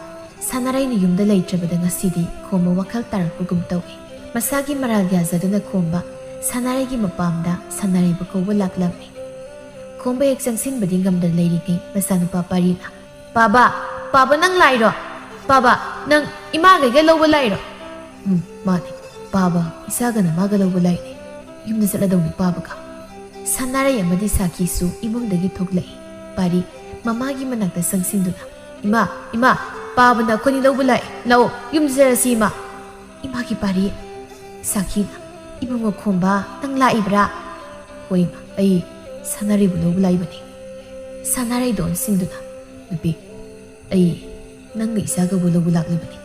Speaker 1: ꯁꯅꯥꯔꯩꯅ ꯌꯨꯝꯗ ꯂꯩꯇ꯭ꯔꯕꯗ ꯉꯁꯤꯗꯤ ꯈꯣꯝꯕ ꯋꯥꯈꯜ ꯇꯥꯔꯛꯄꯒꯨꯝ ꯇꯧꯏ ꯃꯁꯥꯒꯤ ꯃꯔꯥꯜ ꯌꯥꯖꯗꯨꯅ ꯈꯣꯝꯕ ꯁꯅꯥꯔꯩꯒꯤ ꯃꯄꯥꯝꯗ ꯁꯅꯥꯔꯩꯕꯨ ꯀꯧꯕ ꯂꯥꯛꯂꯝꯃꯤ ꯈꯣꯝꯕ ꯍꯦꯛ ꯆꯪꯁꯤꯟꯕꯗꯤ ꯉꯝꯗꯅ ꯂꯩꯔꯤꯉꯩ ꯃꯆꯥꯅꯨꯄꯥ ꯄꯥꯔꯤꯅ ꯄꯥꯕ ꯅꯪ ꯂꯥꯛꯏꯔꯣ ꯄꯥꯕ ꯅꯪ ꯏꯃꯥꯒꯩꯒ ꯂꯧꯕ ꯂꯥꯛꯏꯔꯣ ꯃꯥꯅꯤ ꯄꯥꯕ ꯏꯆꯥꯒ ꯅꯃꯥꯒ ꯂꯧꯕ ꯂꯥꯛꯏꯅꯦ ꯌꯨꯝꯗ ꯆꯠꯂꯗꯧꯅꯤ ꯄꯥꯕꯒ ꯁꯅꯥꯔꯩ ꯑꯃꯗꯤ ꯁꯥꯈꯤꯁꯨ ꯏꯃꯨꯡꯗꯒꯤ ꯊꯣꯛꯂꯛꯏ ꯄꯥꯔꯤ ꯃꯃꯥꯒꯤ ꯃꯅꯥꯛꯇ ꯆꯪꯁꯤꯟꯗꯨꯅ ꯏꯃꯥ ꯄꯥꯕꯅ ꯑꯩꯈꯣꯏꯅꯤ ꯂꯧꯕ ꯂꯥꯛꯏ ꯂꯥꯛꯑꯣ ꯌꯨꯝꯗ ꯆꯠꯂꯁꯤ ꯏꯃꯥ 이마기 바리 사키나 이봉어 콤바 낭 라이브라 호잉 아이 사나리 불러고 라이브니 사나리 돈 싱두나 누비 아이 낭 이사가 불러고 라이브니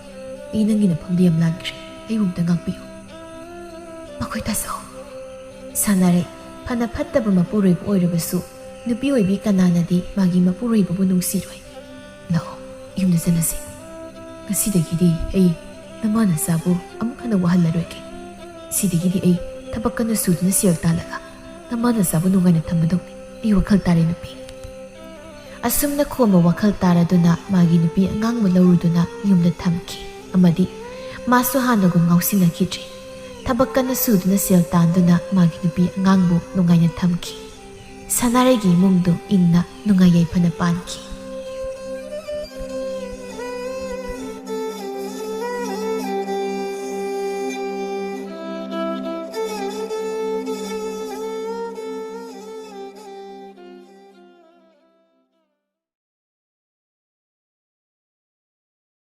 Speaker 1: 이 낭이나 펑비암 랑크리 아이 봄다 강비요 마코이 타서 사나리 파나 팟다부 마포로이브 오이르바수 누비 오이비 까나나디 마기 마포로이브부 농시로이 너 이음도 전하시 ngasiꯗꯒꯤꯗꯤ ꯑꯩ ꯅꯃꯥꯅ ꯆꯥꯕꯨ ꯑꯃꯨꯛ ꯍꯟꯅ ꯋꯥꯍꯜꯂꯔꯣꯏꯒꯦ ꯁꯤꯗꯒꯤꯗꯤ ꯑꯩ ꯊꯕꯛ ꯀꯟꯅ ꯁꯨꯗꯨꯅ ꯁꯦꯜ ꯇꯥꯜꯂꯒ ꯅꯃꯥꯅ ꯆꯥꯕꯨ ꯅꯨꯡꯉꯥꯏꯅ ꯊꯝꯃꯗꯧꯅꯤ ꯑꯩ ꯋꯥꯈꯜ ꯇꯥꯔꯦ ꯅꯨꯄꯤ ꯑꯁꯨꯝꯅ ꯈꯣꯝꯕ ꯋꯥꯈꯜ ꯇꯥꯔꯗꯨꯅ ꯃꯥꯒꯤ ꯅꯨꯄꯤ ꯑꯉꯥꯡꯕ ꯂꯧꯔꯨꯗꯨꯅ ꯌꯨꯝꯗ ꯊꯝꯈꯤ ꯑꯃꯗꯤ ꯃꯥꯁꯨ ꯍꯥꯟꯅꯒꯨꯝ ꯉꯥꯎꯁꯤꯟꯅꯈꯤꯗ꯭ꯔꯤ ꯊꯕꯛ ꯀꯟꯅ ꯁꯨꯗꯨꯅ ꯁꯦꯜ ꯇꯥꯟꯗꯨꯅ ꯃꯥꯒꯤ ꯅꯨꯄꯤ ꯑꯉꯥꯡꯕꯨ ꯅꯨꯡꯉꯥꯏꯅ ꯊꯝꯈꯤ ꯁꯅꯥꯔꯩꯒꯤ ꯏꯃꯨꯡꯗꯨ ꯏꯪꯅ ꯅꯨꯡꯉꯥꯏ ꯌꯥꯏꯐꯅ ꯄꯥꯟꯈꯤ